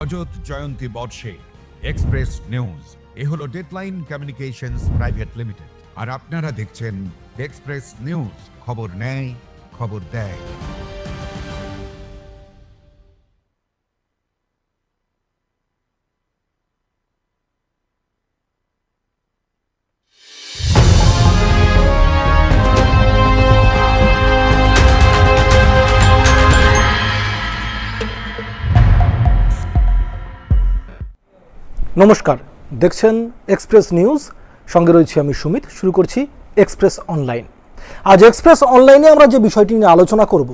রজত জয়ন্তী বর্ষে express news এ হলো deadline communications private limited, আর আপনারা দেখছেন এক্সপ্রেস নিউজ, খবর নেয় খবর দেয়। নমস্কার, দেখছেন এক্সপ্রেস নিউজ, সঙ্গে রয়েছি আমি সুমিত। শুরু করছি এক্সপ্রেস অনলাইন। আজ এক্সপ্রেস অনলাইনে আমরা যে বিষয়টি নিয়ে আলোচনা করব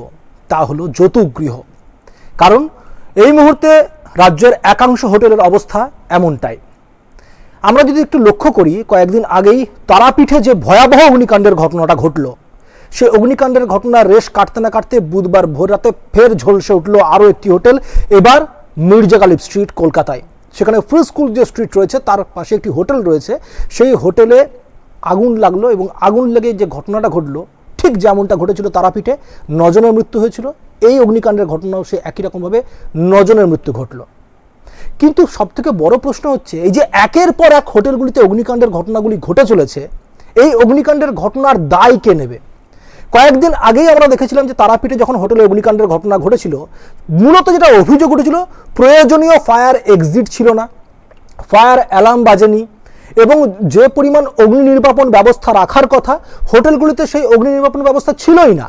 তা হলো যৌতুক গৃহ। কারণ এই মুহূর্তে রাজ্যের একাংশ হোটেলের অবস্থা এমনটাই। আমরা যদি একটু লক্ষ্য করি, কয়েকদিন আগেই তারাপীঠে যে ভয়াবহ অগ্নিকাণ্ডের ঘটনাটা ঘটল, সে অগ্নিকাণ্ডের ঘটনার রেশ কাটতে না কাটতে বুধবার ভোর রাতে ফের ঝলসে উঠল আরও একটি হোটেল, এবার মির্জা গালিব স্ট্রিট, কলকাতায়। সেখানে ফ্রি স্কুল যে স্ট্রিট রয়েছে তার পাশে একটি হোটেল রয়েছে, সেই হোটেলে আগুন লাগলো এবং আগুন লেগে যে ঘটনাটা ঘটলো ঠিক যেমনটা ঘটেছিল তারাপীঠে, 9 জনের মৃত্যু হয়েছিল। এই অগ্নিকাণ্ডের ঘটনাও সে একই রকমভাবে 9 জনের মৃত্যু ঘটলো। কিন্তু সবথেকে বড় প্রশ্ন হচ্ছে, এই যে একের পর এক হোটেলগুলিতে অগ্নিকাণ্ডের ঘটনাগুলি ঘটে চলেছে, এই অগ্নিকাণ্ডের ঘটনার দায় কে নেবে? কয়েকদিন আগেই আমরা দেখেছিলাম যে তারাপীঠে যখন হোটেলে অগ্নিকাণ্ডের ঘটনা ঘটেছিল, মূলত যেটা অভিযোগ উঠেছিল, প্রয়োজনীয় ফায়ার এক্সিট ছিল না, ফায়ার অ্যালার্ম বাজেনি, এবং যে পরিমাণ অগ্নি নির্বাপন ব্যবস্থা রাখার কথা হোটেলগুলিতে সেই অগ্নি নির্বাপন ব্যবস্থা ছিলই না।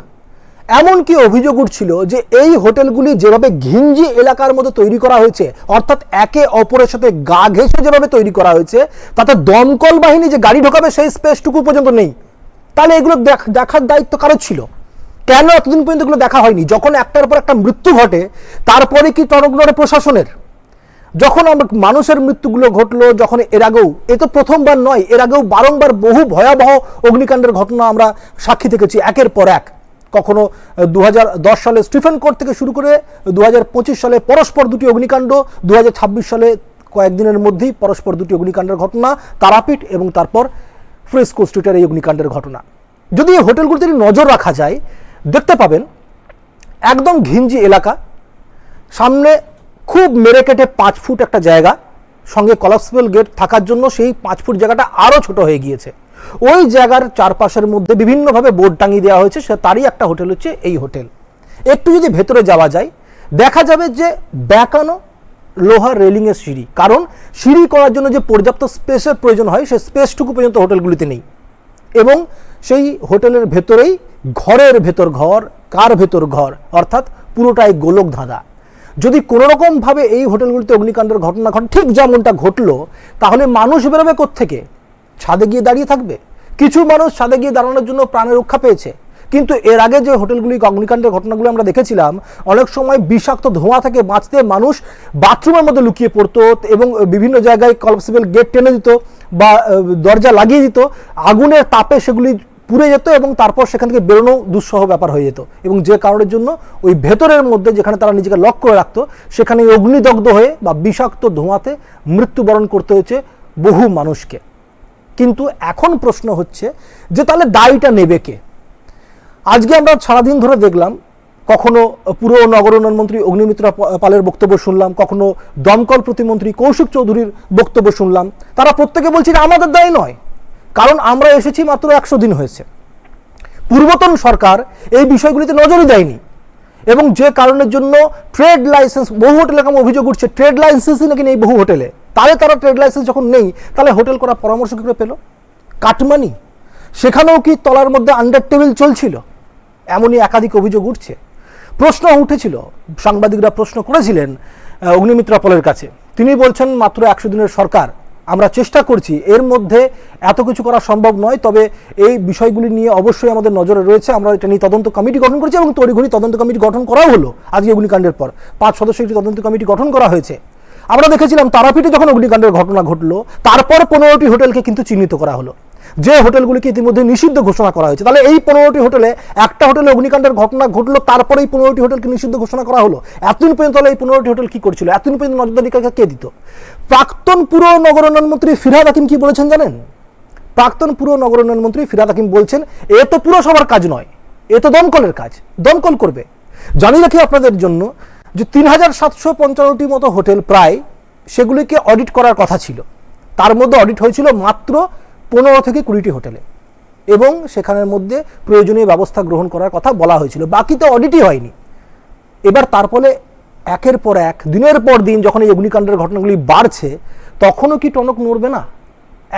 এমনকি অভিযোগ উঠছিল যে এই হোটেলগুলি যেভাবে ঘিঞ্জি এলাকার মধ্যে তৈরি করা হয়েছে, অর্থাৎ একে অপরের সাথে গা ঘেঁষে যেভাবে তৈরি করা হয়েছে, তাতে দমকল বাহিনী যে গাড়ি ঢোকাবে সেই স্পেসটুকু পর্যন্ত নেই। তাহলে এগুলো দেখার দায়িত্ব কারো ছিল? কেন এতদিন পর্যন্ত এগুলো দেখা হয়নি? যখন একটার পর একটা মৃত্যু ঘটে, তারপরে কি তরফ প্রশাসনের? যখন মানুষের মৃত্যুগুলো ঘটলো, যখন এর আগেও, এ তো প্রথমবার নয়, এর আগেও বারংবার বহু ভয়াবহ অগ্নিকাণ্ডের ঘটনা আমরা সাক্ষী থেকেছি একের পর এক। কখনো 2010 সালে স্টিফেন কোর্ট থেকে শুরু করে 2025 সালে পরস্পর দুটি অগ্নিকাণ্ড, 2026 সালে কয়েকদিনের মধ্যেই পরস্পর দুটি অগ্নিকাণ্ডের ঘটনা, তারাপীঠ এবং তারপর ফ্রি স্কুল স্ট্রিটের এই অগ্নিকাণ্ডের ঘটনা। যদি এই হোটেলগুলিতে নজর রাখা যায়, দেখতে পাবেন একদম ঘিঞ্জি এলাকা, সামনে খুব মেরে কেটে 5 ফুট একটা জায়গা, সঙ্গে কলাপসিবল গেট থাকার জন্য সেই 5 ফুট জায়গাটা আরও ছোট হয়ে গিয়েছে। ওই জায়গার চারপাশের মধ্যে বিভিন্নভাবে বোর্ড টাঙিয়ে দেওয়া হয়েছে, সে তারই একটা হোটেল হচ্ছে এই হোটেল। একটু যদি ভেতরে যাওয়া যায়, দেখা যাবে যে বেঁকানো লোহার রেলিংয়ের সিঁড়ি, কারণ সিঁড়ি করার জন্য যে পর্যাপ্ত স্পেসের প্রয়োজন হয়, সেই স্পেসটুকু পর্যন্ত হোটেলগুলিতে নেই। এবং সেই হোটেলের ভেতরেই ঘরের ভেতর ঘর, কার ভেতর ঘর, অর্থাৎ পুরোটাই গোলক ধাঁধা। যদি কোনোরকমভাবে এই হোটেলগুলিতে অগ্নিকাণ্ডের ঘটনা ঘটে ঠিক যেমনটা ঘটলো, তাহলে মানুষ বেরোবে কোত্থেকে? ছাদে গিয়ে দাঁড়িয়ে থাকবে? কিছু মানুষ ছাদে গিয়ে দাঁড়ানোর জন্য প্রাণের রক্ষা পেয়েছে, কিন্তু এর আগে যে হোটেলগুলি অগ্নিকাণ্ডের ঘটনাগুলো আমরা দেখেছিলাম, অনেক সময় বিষাক্ত ধোঁয়া থেকে বাঁচতে মানুষ বাথরুমের মধ্যে লুকিয়ে পড়তো এবং বিভিন্ন জায়গায় কলাপসিবল গেট টেনে দিত বা দরজা লাগিয়ে দিত, আগুনের তাপে সেগুলি পুড়ে যেত এবং তারপর সেখান থেকে বেরোনো দুঃসহ ব্যাপার হয়ে যেত। এবং যে কারণের জন্য ওই ভেতরের মধ্যে যেখানে তারা নিজেকে লক করে রাখতো, সেখানে অগ্নিদগ্ধ হয়ে বা বিষাক্ত ধোঁয়াতে মৃত্যুবরণ করতে হয়েছে বহু মানুষকে। কিন্তু এখন প্রশ্ন হচ্ছে যে তাহলে দায়টা নেবে কে? আজকে আমরা সারাদিন ধরে দেখলাম, কখনো পুর নগর উন্নয়ন মন্ত্রী অগ্নিমিত্রা পালের বক্তব্য শুনলাম, কখনো দমকল প্রতিমন্ত্রী কৌশিক চৌধুরীর বক্তব্য শুনলাম। তারা প্রত্যেকে বলছে আমাদের দায় নয়, কারণ আমরা এসেছি মাত্র 100 দিন হয়েছে। পূর্বতন সরকার এই বিষয়গুলিতে নজরই দেয়নি, এবং যে কারণের জন্য ট্রেড লাইসেন্স, বহু হোটেলে এরকম অভিযোগ উঠছে ট্রেড লাইসেন্সই নাকি নেই বহু হোটেলে। তাহলে তারা ট্রেড লাইসেন্স যখন নেই, তাহলে হোটেল করার পরামর্শ কী করে পেল? কাটমানি? সেখানেও কি তলার মধ্যে আন্ডার টেবিল চলছিল? এমনই একাধিক অভিযোগ উঠছে। প্রশ্ন উঠেছিল, সাংবাদিকরা প্রশ্ন করেছিলেন অগ্নিমিত্রা পলের কাছে। তিনি বলছেন মাত্র 100 দিনের সরকার, আমরা চেষ্টা করছি, এর মধ্যে এত কিছু করা সম্ভব নয়, তবে এই বিষয়গুলি নিয়ে অবশ্যই আমাদের নজরে রয়েছে। আমরা এটা নিয়ে তদন্ত কমিটি গঠন করেছি এবং তড়িঘড়ি তদন্ত কমিটি গঠন করাও হলো। আজকে অগ্নিকাণ্ডের পর 5 সদস্য একটি তদন্ত কমিটি গঠন করা হয়েছে। আমরা দেখেছিলাম তারাপীঠে যখন অগ্নিকাণ্ডের ঘটনা ঘটলো, তারপর 15টি হোটেলকে কিন্তু চিহ্নিত করা হলো, যে হোটেলগুলিকে ইতিমধ্যে নিষিদ্ধ ঘোষণা করা হয়েছে। তাহলে এই 15টি হোটেলে, একটা হোটেলে অগ্নিকাণ্ডের ঘটনা ঘটলো, তারপরে এই 15টি হোটেলকে নিষিদ্ধ ঘোষণা করা হলো। এতদিন পর্যন্ত এই 15টি হোটেল কি করছিল? এতদিন পর্যন্ত নজরদারি কে দিত? প্রাক্তন পুর নগর উন্নয়ন মন্ত্রী ফিরহাদ হাকিম কি বলেছেন জানেন? প্রাক্তন পুর নগর উন্নয়ন মন্ত্রী ফিরহাদ হাকিম বলছেন, এ তো পুরসভার কাজ নয়, এ তো দমকলের কাজ, দমকল করবে। জানি রাখি আপনাদের জন্য যে 3755টি মতো হোটেল প্রায়, সেগুলিকে অডিট করার কথা ছিল। তার মধ্যে অডিট হয়েছিল মাত্র 15 থেকে 20টি হোটেলে, এবং সেখানের মধ্যে প্রয়োজনীয় ব্যবস্থা গ্রহণ করার কথা বলা হয়েছিল, বাকিতে অডিটই হয়নি। এবার তার ফলে একের পর এক, দিনের পর দিন যখন এই অগ্নিকাণ্ডের ঘটনাগুলি বাড়ছে, তখনও কি টনক নড়বে না?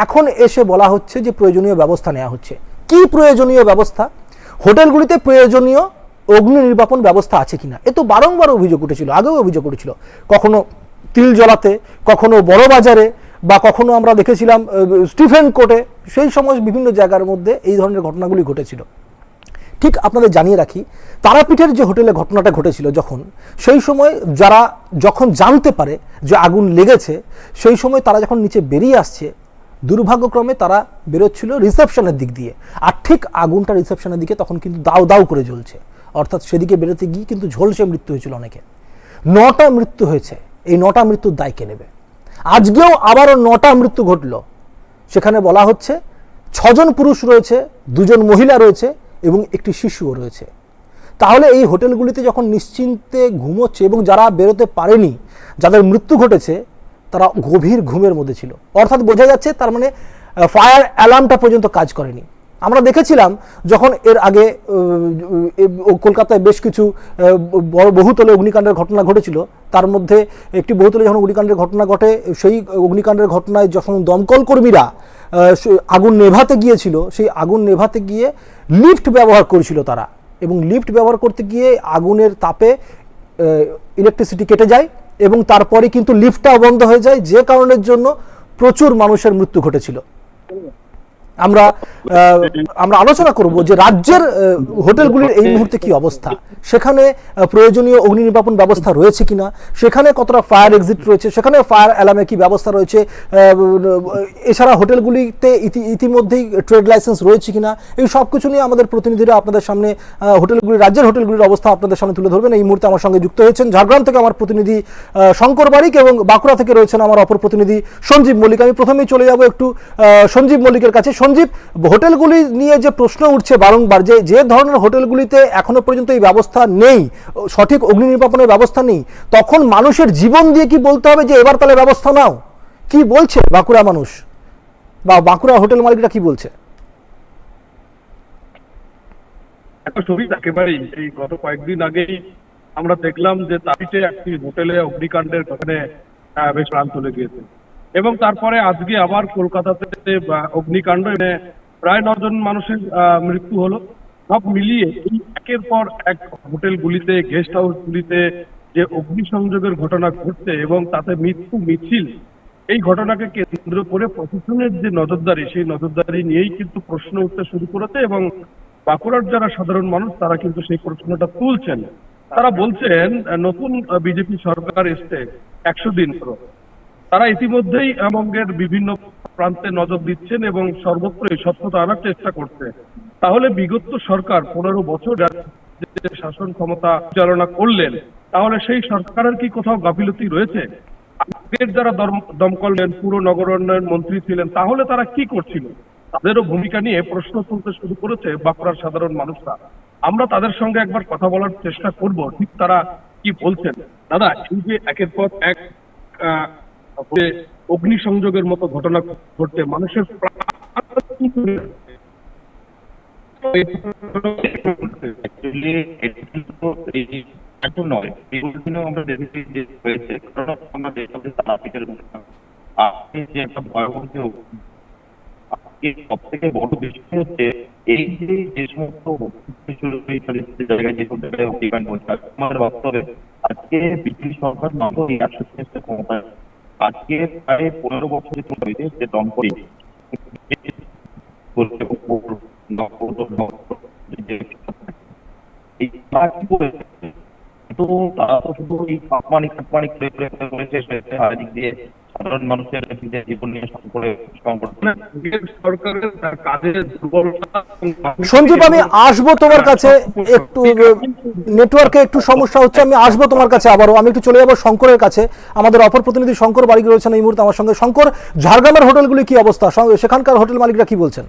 এখন এসে বলা হচ্ছে যে প্রয়োজনীয় ব্যবস্থা নেওয়া হচ্ছে। কি প্রয়োজনীয় ব্যবস্থা? হোটেলগুলিতে প্রয়োজনীয় অগ্নি নির্বাপন ব্যবস্থা আছে কিনা, এ তো বারংবার অভিযোগ উঠেছিল, আগেও অভিযোগ উঠেছিল, কখনো তিল জলাতে, কখনো বড় বাজারে, বা কখনো আমরা দেখেছিলাম স্টিফেন কোর্টে, সেই সময় বিভিন্ন জায়গার মধ্যে এই ধরনের ঘটনাগুলি ঘটেছিল। ঠিক আপনাদের জানিয়ে রাখি, তারাপীঠের যে হোটেলে ঘটনাটা ঘটেছিল, যখন সেই সময় যারা যখন জানতে পারে যে আগুন লেগেছে, সেই সময় তারা যখন নিচে বেরিয়ে আসছে, দুর্ভাগ্যক্রমে তারা বেরোচ্ছিল রিসেপশনের দিক দিয়ে, আর ঠিক আগুনটা রিসেপশনের দিকে তখন কিন্তু দাউ দাউ করে জ্বলছে, অর্থাৎ সেদিকে বেরোতে গিয়ে কিন্তু ঝলসে মৃত্যু হয়েছিল অনেকে। 9টা মৃত্যু হয়েছে। এই 9টা মৃত্যুর দায় কে নেবে? আজকেও আবারও 9টা মৃত্যু ঘটল। সেখানে বলা হচ্ছে 6 জন পুরুষ রয়েছে, 2 জন মহিলা রয়েছে এবং একটি শিশুও রয়েছে। তাহলে এই হোটেলগুলিতে যখন নিশ্চিন্তে ঘুমোচ্ছে, এবং যারা বেরোতে পারেনি, যাদের মৃত্যু ঘটেছে, তারা গভীর ঘুমের মধ্যে ছিল, অর্থাৎ বোঝা যাচ্ছে তার মানে ফায়ার অ্যালার্মটা পর্যন্ত কাজ করেনি। আমরা দেখেছিলাম যখন এর আগে কলকাতায় বেশ কিছু বহুতলে অগ্নিকাণ্ডের ঘটনা ঘটেছিল, তার মধ্যে একটি বহুতলে যখন অগ্নিকাণ্ডের ঘটনা ঘটে, সেই অগ্নিকাণ্ডের ঘটনায় যখন দমকল কর্মীরা আগুন নেভাতে গিয়েছিল, সেই আগুন নেভাতে গিয়ে লিফট ব্যবহার করেছিল তারা, এবং লিফট ব্যবহার করতে গিয়ে আগুনের তাপে ইলেকট্রিসিটি কেটে যায়, এবং তারপরে কিন্তু লিফটটাও বন্ধ হয়ে যায়, যে কারণের জন্য প্রচুর মানুষের মৃত্যু ঘটেছিল। আমরা আলোচনা করব যে রাজ্যের হোটেলগুলির এই মুহূর্তে কি অবস্থা, সেখানে প্রয়োজনীয় অগ্নি নির্বাপন ব্যবস্থা রয়েছে কিনা, সেখানে কতটা ফায়ার এক্সিট রয়েছে, সেখানে ফায়ার অ্যালার্মের কি ব্যবস্থা রয়েছে, এছাড়া হোটেলগুলিতে ইতিমধ্যেই ট্রেড লাইসেন্স রয়েছে কিনা, এই সব কিছু নিয়ে আমাদের প্রতিনিধিরা আপনাদের সামনে রাজ্যের হোটেলগুলির অবস্থা আপনাদের সামনে তুলে ধরবেন। এই মুহূর্তে আমার সঙ্গে যুক্ত হয়েছেন ঝাড়গ্রাম থেকে আমার প্রতিনিধি শঙ্কর বারিক, এবং বাঁকুড়া থেকে রয়েছেন আমার অপর প্রতিনিধি সঞ্জীব মল্লিক। আমি প্রথমেই চলে যাব একটু সঞ্জীব মল্লিকের কাছে। সঞ্জীব, হোটেলগুলি নিয়ে যে প্রশ্ন উঠছে বারংবার, যে ধরনের হোটেলগুলিতে এখনো পর্যন্ত এই ব্যবস্থা নেই, সঠিক অগ্নি নির্বাপনের ব্যবস্থা নেই, তখন মানুষের জীবন দিয়ে কি বলতে হবে যে এবার তাহলে ব্যবস্থা নাও? কি বলছে বাঁকুড়া মানুষ, বা বাঁকুড়া হোটেল মালিকরা কি বলছে? একেবারেই এই গত কয়েকদিন আগেই আমরা দেখলাম যে তারিতে একটি হোটেলে অগ্নিকাণ্ডের ঘটনায় বেশ প্রাণ চলে গিয়েছে, এবং তারপরে আজকে আবার কলকাতাতে অগ্নিকাণ্ড, প্রায় 9 জন মানুষের মৃত্যু হলো। সব মিলিয়ে এই একের পর এক হোটেলগুলিতে, গেস্ট হাউসগুলিতে যে অগ্নিসংযোগের ঘটনা ঘটছে এবং তাতে মৃত্যু মিছিল, এই ঘটনাকে কেন্দ্র করে প্রশাসনের যে নজরদারি, সেই নজরদারি নিয়েই কিন্তু প্রশ্ন উঠতে শুরু করেছে, এবং বাঁকুড়ার যারা সাধারণ মানুষ তারা কিন্তু সেই প্রশ্নটা তুলছেন। তারা বলছেন নতুন বিজেপি সরকার এসছে 100 দিন পর, তারা ইতিমধ্যেই বঙ্গের বিভিন্ন প্রান্তে নজর দিচ্ছেন এবং সর্বত্রই স্বচ্ছতা আনার চেষ্টা করছে। তাহলে বিগত সরকার 15 বছর যে শাসন ক্ষমতা চালনা করলেন, তাহলে সেই সরকারের কি কোথাও গাফিলতি রয়েছে? আগের যারা দমকল পুর নগরোন্নয়ন মন্ত্রী ছিলেন, তাহলে তারা কি করছিল? তাদেরও ভূমিকা নিয়ে প্রশ্ন তুলতে শুরু করেছে বাঁকুড়ার সাধারণ মানুষরা। আমরা তাদের সঙ্গে একবার কথা বলার চেষ্টা করব, ঠিক তারা কি বলছেন। দাদা, এই যে একের পর এক অগ্নিসংযোগের মতো ঘটনা ঘটতে মানুষের নয়, এগুলো দিনেও আমরা দেখেছি যে হয়েছে, কারণ আমরা দেখেছি তারাপীঠের ঘটনা। আজকে যে একটা ভয়াবহ সব থেকে বড় বিষয় হচ্ছে এই যে সমস্ত জায়গায় যে অগ্নিকাণ্ড হচ্ছে, আমাদের বাস্তবে আজকে বিজেপি সরকার মাত্র 130 ক্ষমতায়। আজকে প্রায় 15 বছরের যে দমকল কিন্তু তারা তো শুধু এই কাটমানি করেছে, দিক দিয়ে সাধারণ মানুষের জীবন নিয়ে সরকারের কাজের দুর্বলতা। সঞ্জীব, আমি আসবো তোমার কাছে, একটু নেটওয়ার্কে একটু সমস্যা হচ্ছে, আমি আসবো তোমার কাছে আবারও। আমি একটু চলে যাবো শঙ্করের কাছে, আমাদের অপর প্রতিনিধি শঙ্কর বারিক রয়েছেন এই মুহূর্তে আমার সঙ্গে। শঙ্কর, ঝাড়গ্রামের হোটেলগুলি কি অবস্থা, সেখানকার হোটেল মালিকরা কি বলছেন?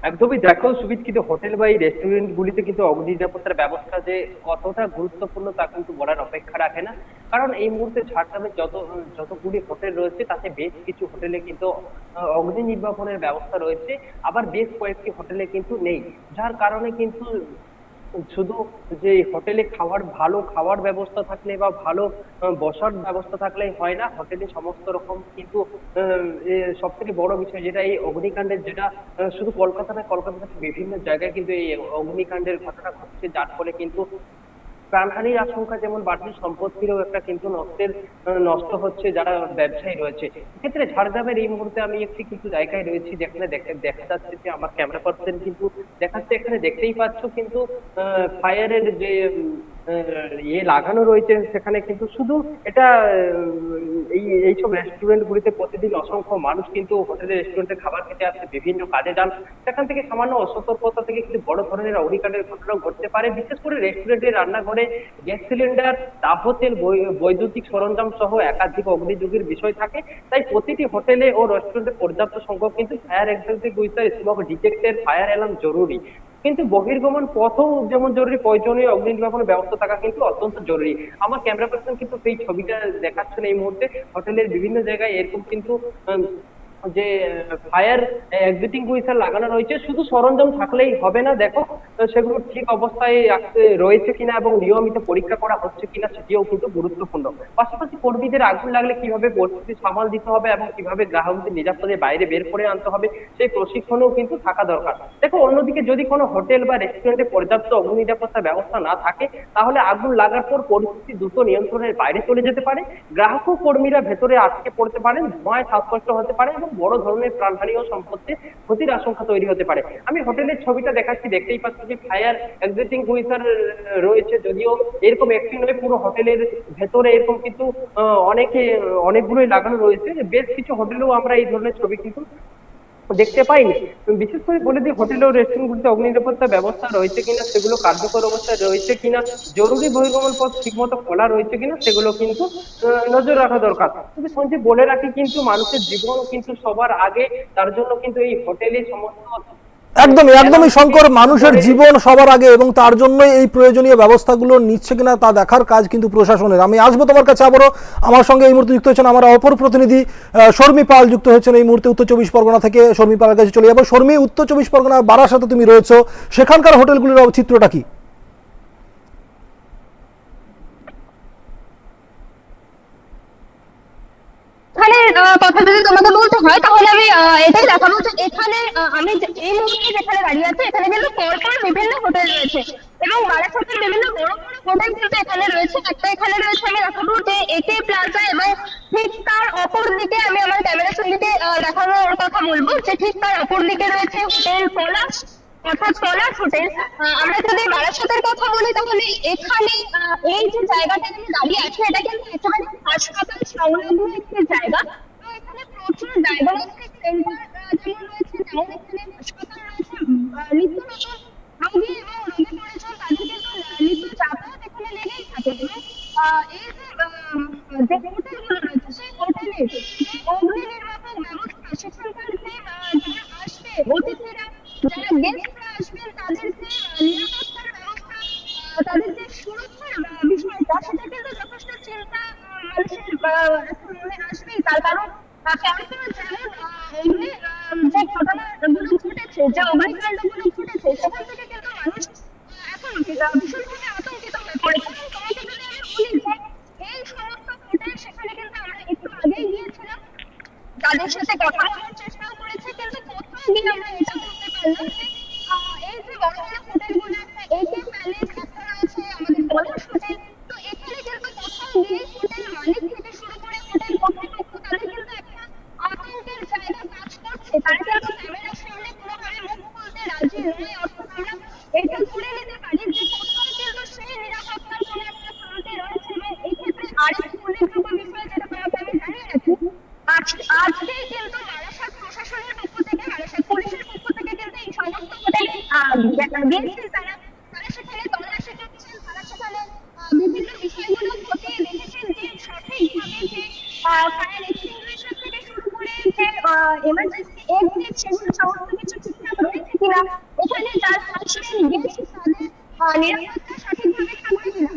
একদমই দেখো সুবিধ, কিন্তু হোটেল বা এই রেস্টুরেন্ট গুলিতে কিন্তু অগ্নি নিরাপত্তার ব্যবস্থা যে কতটা গুরুত্বপূর্ণ তা কিন্তু বলার অপেক্ষা রাখে না। কারণ এই মুহূর্তে ঝাড়গ্রামে যতগুলি হোটেল রয়েছে তাতে বেশ কিছু হোটেলে কিন্তু অগ্নি নির্বাপনের ব্যবস্থা রয়েছে, আবার বেশ কয়েকটি হোটেলে কিন্তু নেই। যার কারণে কিন্তু শুধু যে হোটেলে ভালো খাওয়ার ব্যবস্থা থাকলে বা ভালো বসার ব্যবস্থা থাকলেই হয় না, হোটেলে সমস্ত রকম কিন্তু সব থেকে বড় বিষয় যেটা এই অগ্নিকাণ্ডের, যেটা শুধু কলকাতা নয়, কলকাতার বিভিন্ন জায়গায় কিন্তু এই অগ্নিকাণ্ডের ঘটনা ঘটছে, যার ফলে কিন্তু প্রাণহানির আশঙ্কা যেমন বাড়ছে, সম্পত্তিরও একটা কিন্তু নষ্ট হচ্ছে যারা ব্যবসায়ী রয়েছে। এক্ষেত্রে ঝাড়গ্রামের এই মুহূর্তে আমি একটি কিন্তু জায়গায় রয়েছি যেখানে দেখা যাচ্ছে যে আমার ক্যামেরা পার্সন কিন্তু দেখাচ্ছে, এখানে দেখতেই পাচ্ছ কিন্তু ফায়ারের যে ইয়ে লাগানো রয়েছে সেখানে কিন্তু শুধু এটা এইসব রেস্টুরেন্ট গুলিতে প্রতিদিন অসংখ্য মানুষ কিন্তু হোটেলে রেস্টুরেন্টে খাবার খেতে আসছে, বিভিন্ন কাজে যান, সেখান থেকে সামান্য অসতর্কতা থেকে কিন্তু বড় ধরনের অগ্নিকাণ্ডের ঘটনা ঘটতে পারে। বিশেষ করে রেস্টুরেন্টের রান্নাঘরে গ্যাস সিলিন্ডার, তাপ তেল, বৈদ্যুতিক সরঞ্জাম সহ একাধিক অগ্নিযোগের বিষয় থাকে। তাই প্রতিটি হোটেলে ও রেস্টুরেন্টে পর্যাপ্ত সংখ্যক কিন্তু fire extinguisher, smoke detector, fire alarm জরুরি। কিন্তু বহির্গমন পথও যেমন জরুরি, প্রয়োজনীয় অগ্নি নির্বাপনের ব্যবস্থা থাকা কিন্তু অত্যন্ত জরুরি। আমার ক্যামেরা পার্সন কিন্তু সেই ছবিটা দেখাচ্ছেন এই মুহূর্তে। হোটেলের বিভিন্ন জায়গায় এরকম কিন্তু যে ফায়ার এক্সটিংগুইশার লাগানো রয়েছে, শুধু সরঞ্জাম থাকলেই হবে না, দেখো সেগুলো ঠিক অবস্থায় রয়েছে কিনা এবং নিয়মিত পরীক্ষা করা হচ্ছে কিনা সেটিও কিন্তু গুরুত্বপূর্ণ। পাশাপাশি কর্মীদের আগুন লাগলে কিভাবে পরিস্থিতি সামাল দিতে হবে এবং কিভাবে গ্রাহকদের নিরাপদে বাইরে বের করে আনতে হবে সেই প্রশিক্ষণও কিন্তু থাকা দরকার। দেখো অন্যদিকে যদি কোনো হোটেল বা রেস্টুরেন্টে পর্যাপ্ত অগ্নি নিরাপত্তা ব্যবস্থা না থাকে, তাহলে আগুন লাগার পর পরিস্থিতি দ্রুত নিয়ন্ত্রণের বাইরে চলে যেতে পারে, গ্রাহক ও কর্মীরা ভেতরে আটকে পড়তে পারেন, ধোঁয়ায় শ্বাসকষ্ট হতে পারে এবং বড় ধরনের প্রাণহানি ও সম্পত্তির ক্ষতির আশঙ্কা তৈরি হতে পারে। আমি হোটেলের ছবিটা দেখাচ্ছি, দেখতেই পাচ্ছি যে ফায়ার এক্সটিংগুইশার রয়েছে, যদিও এরকম একটি নয়, পুরো হোটেলের ভেতরে এরকম কিন্তু অনেকগুলোই লাগানো রয়েছে। বেশ কিছু হোটেলেও আমরা এই ধরনের ছবি কিন্তু দেখতে পাইনি। বিশেষ করে বলে দিই, হোটেল ও রেস্টুরেন্টগুলিতে অগ্নি নিরাপত্তা ব্যবস্থা রয়েছে কিনা, সেগুলো কার্যকর অবস্থায় রয়েছে কিনা, জরুরি বহির্গমন পথ ঠিকমতো খোলা রয়েছে কিনা সেগুলো কিন্তু নজর রাখা দরকার। তবে সঞ্জয় বলে রাখি, কিন্তু মানুষের জীবন কিন্তু সবার আগে, তার জন্য কিন্তু এই হোটেলে সমস্ত একদমই একদমই শঙ্কর, মানুষের জীবন সবার আগে এবং তার জন্যই এই প্রয়োজনীয় ব্যবস্থাগুলো নিচ্ছে কিনা তা দেখার কাজ কিন্তু প্রশাসনের। আমি আসবো তোমার কাছে আবারও। আমার সঙ্গে এই মুহূর্তে যুক্ত হয়েছেন আমার অপর প্রতিনিধি শর্মী পাল, যুক্ত হয়েছেন এই মুহূর্তে উত্তর চব্বিশ পরগনা থেকে। শর্মী পালের কাছে চলে যাবো। শর্মী, উত্তর চব্বিশ পরগনা বারাসাতে তুমি রয়েছো, সেখানকার হোটেলগুলির চিত্রটা কি? এখানে কথা যদি তোমাকে বলতে হয় তাহলে আমি এটাই দেখাবো যে এখানে আমি এই মুহূর্তে যেখানে দাঁড়িয়ে আছি এখানে কিন্তু পরপর বিভিন্ন হোটেল রয়েছে এবং বারাসাতের বিভিন্ন বড় বড় হোটেল কিন্তু এখানে রয়েছে। একটা এখানে রয়েছে, আমি দেখাবো যে একে প্লাজা, এবং ঠিক তার অপর দিকে আমি আমার ক্যামেরার সঙ্গে দেখানোর কথা বলবো যে ঠিক তার অপর দিকে রয়েছে হোটেল পলাশ, অর্থাৎ পলাশ হোটেল। আমরা যদি বারাসাতের কথা বলি তাহলে এখানে এই যে জায়গাটায় আমি দাঁড়িয়ে আছি এটা কিন্তু একেবারে হাসপাতাল সংলগ্ন একটি জায়গা। তো এখানে প্রচুর ডায়াগনস্টিক সেন্টার যেমন রয়েছে, তেমন এখানে হাসপাতাল রয়েছে। নিত্য নতুন রোগী এবং রোগী পরিজন তাদের কিন্তু নিত্য যাতায়াত এখানে লেগেই থাকে। এবং এই যে হোটেলগুলো রয়েছে সেই হোটেলে যে অগ্নি নির্বাপক ব্যবস্থা, সেখানকার যে যারা আসবে অতিথিরা, যারা গেস্টরা আসবেন তাদের যে নিরাপত্তার ব্যবস্থা, তাদের যে সুরক্ষার বিষয়টা, সেটা কিন্তু যথেষ্ট চিন্তা মানুষের মনে আসবেই। তার কারণ পরপর যেমন অগ্নি যে ঘটনাগুলো ঘটেছে, যে অগ্নিকাণ্ডগুলো ঘটেছে, সেখান থেকে কিন্তু মানুষ এখন ভীষণভাবে আতঙ্কিত হয়ে পড়েছে। এবং তোমাকে যদি আমি বলি যে এই সমস্ত হোটেল, সেখানে কিন্তু আমরা একটু আগেই গিয়েছিলাম, তাদের সাথে কথা বলার চেষ্টাও করেছে, কিন্তু কোথাও গিয়ে আমরা এটা বলতে পারলাম যে এই যে বড় বড় হোটেলগুলো, একটা একে প্যালেস, একটা রয়েছে আমাদের পলাশ হোটেল, তো এখানে কিন্তু কোথাও গিয়ে হোটেল মালিক থেকে শুরু করে হোটেল কর্তৃপক্ষ তাদের কিন্তু একটা আতঙ্কের জায়গা কাজ করছে। তারা কিন্তু ক্যামেরার সামনে কোনোভাবে মুখ খুলতে রাজি নয়। অর্থাৎ আমরা এটা ধরে নিতে পারি যে কোথাও কিন্তু সেই নিরাপত্তার কোনো একটা খামতি রয়েছে। এবং এই ক্ষেত্রে আরেকটি উল্লেখযোগ্য বিষয় যেটা তোমাকে আমি জানিয়ে রাখি, আজকে কিন্তু বারাসাত প্রশাসনের পক্ষ থেকে, বারাসাত পুলিশের পক্ষ থেকে কিন্তু এই সমস্ত হোটেলে গিয়েছেন, তারা সেখানে তল্লাশি করছেন, তারা সেখানে বিভিন্ন বিষয়গুলো খতিয়ে দেখেছেন যে সঠিকভাবে যে ফায়ার এক্সটিংগুইশার থেকে শুরু করে যে এমার্জেন্সি এক্সিট, সেগুলো সমস্ত কিছু ঠিকঠাক রয়েছে কিনা, এখানে যারা আসবেন গেস্ট তাদের নিরাপত্তা সঠিকভাবে থাকবে কিনা।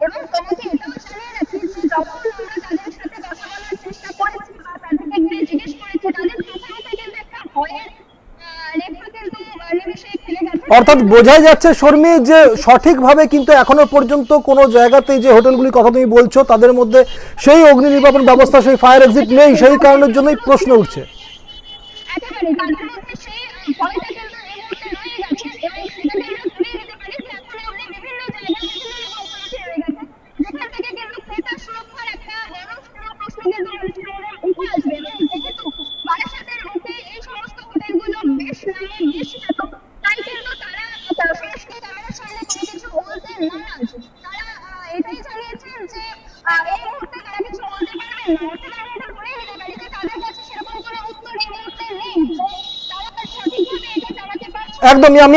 এবং তোমাকে এটাও জানিয়ে রাখি যে যখন আমরা তাদের সাথে কথা বলার চেষ্টা করেছি বা তাদেরকে গিয়ে জিজ্ঞেস করেছি, তাদের চোখের মধ্যে কিন্তু একটা ভয়ের রেখা কিন্তু নিমেষে ফেলে গেছে। অর্থাৎ বোঝাই যাচ্ছে শর্মী যে সঠিকভাবে কিন্তু এখনো পর্যন্ত কোনো জায়গাতেই যে হোটেলগুলির কথা তুমি বলছো তাদের মধ্যে সেই অগ্নি নির্বাপন ব্যবস্থা, সেই ফায়ার এক্সিট নেই, সেই কারণের জন্যই প্রশ্ন উঠছে। একেবারে তাদের মধ্যে সেই ভয়টা কিন্তু এই মুহূর্তে রয়ে গেছে। এবং সেটাকে আমরা ঘুরিয়ে দিতে পারি যে এখন অবধি বিভিন্ন জায়গায় বিভিন্ন রকম কমিটি রয়ে গেছে, যেখান থেকে কিন্তু ক্রেতা সুরক্ষার একটা বড় প্রশ্ন কিন্তু মানুষের মনে উঠে আসবে। এবং যেহেতু বারাসাতের মুখে এই সমস্ত হোটেলগুলো বেশ নামে বেশ খ্যাত, তাই কিন্তু তারা সমস্ত ক্যামেরার সামনে কোনো কিছু বলতে নারাজ। তারা এটাই জানিয়েছেন যে এই মুহূর্তে তারা কিছু বলতে পারবেন না। অর্থাৎ আমি এটা ধরে নিতে পারি যে তাদের কাছে সেরকম কোনো উত্তর এই মুহূর্তে নেই, যে তারা সঠিকভাবে এটা জানাতে পারছে। একদমই, আমি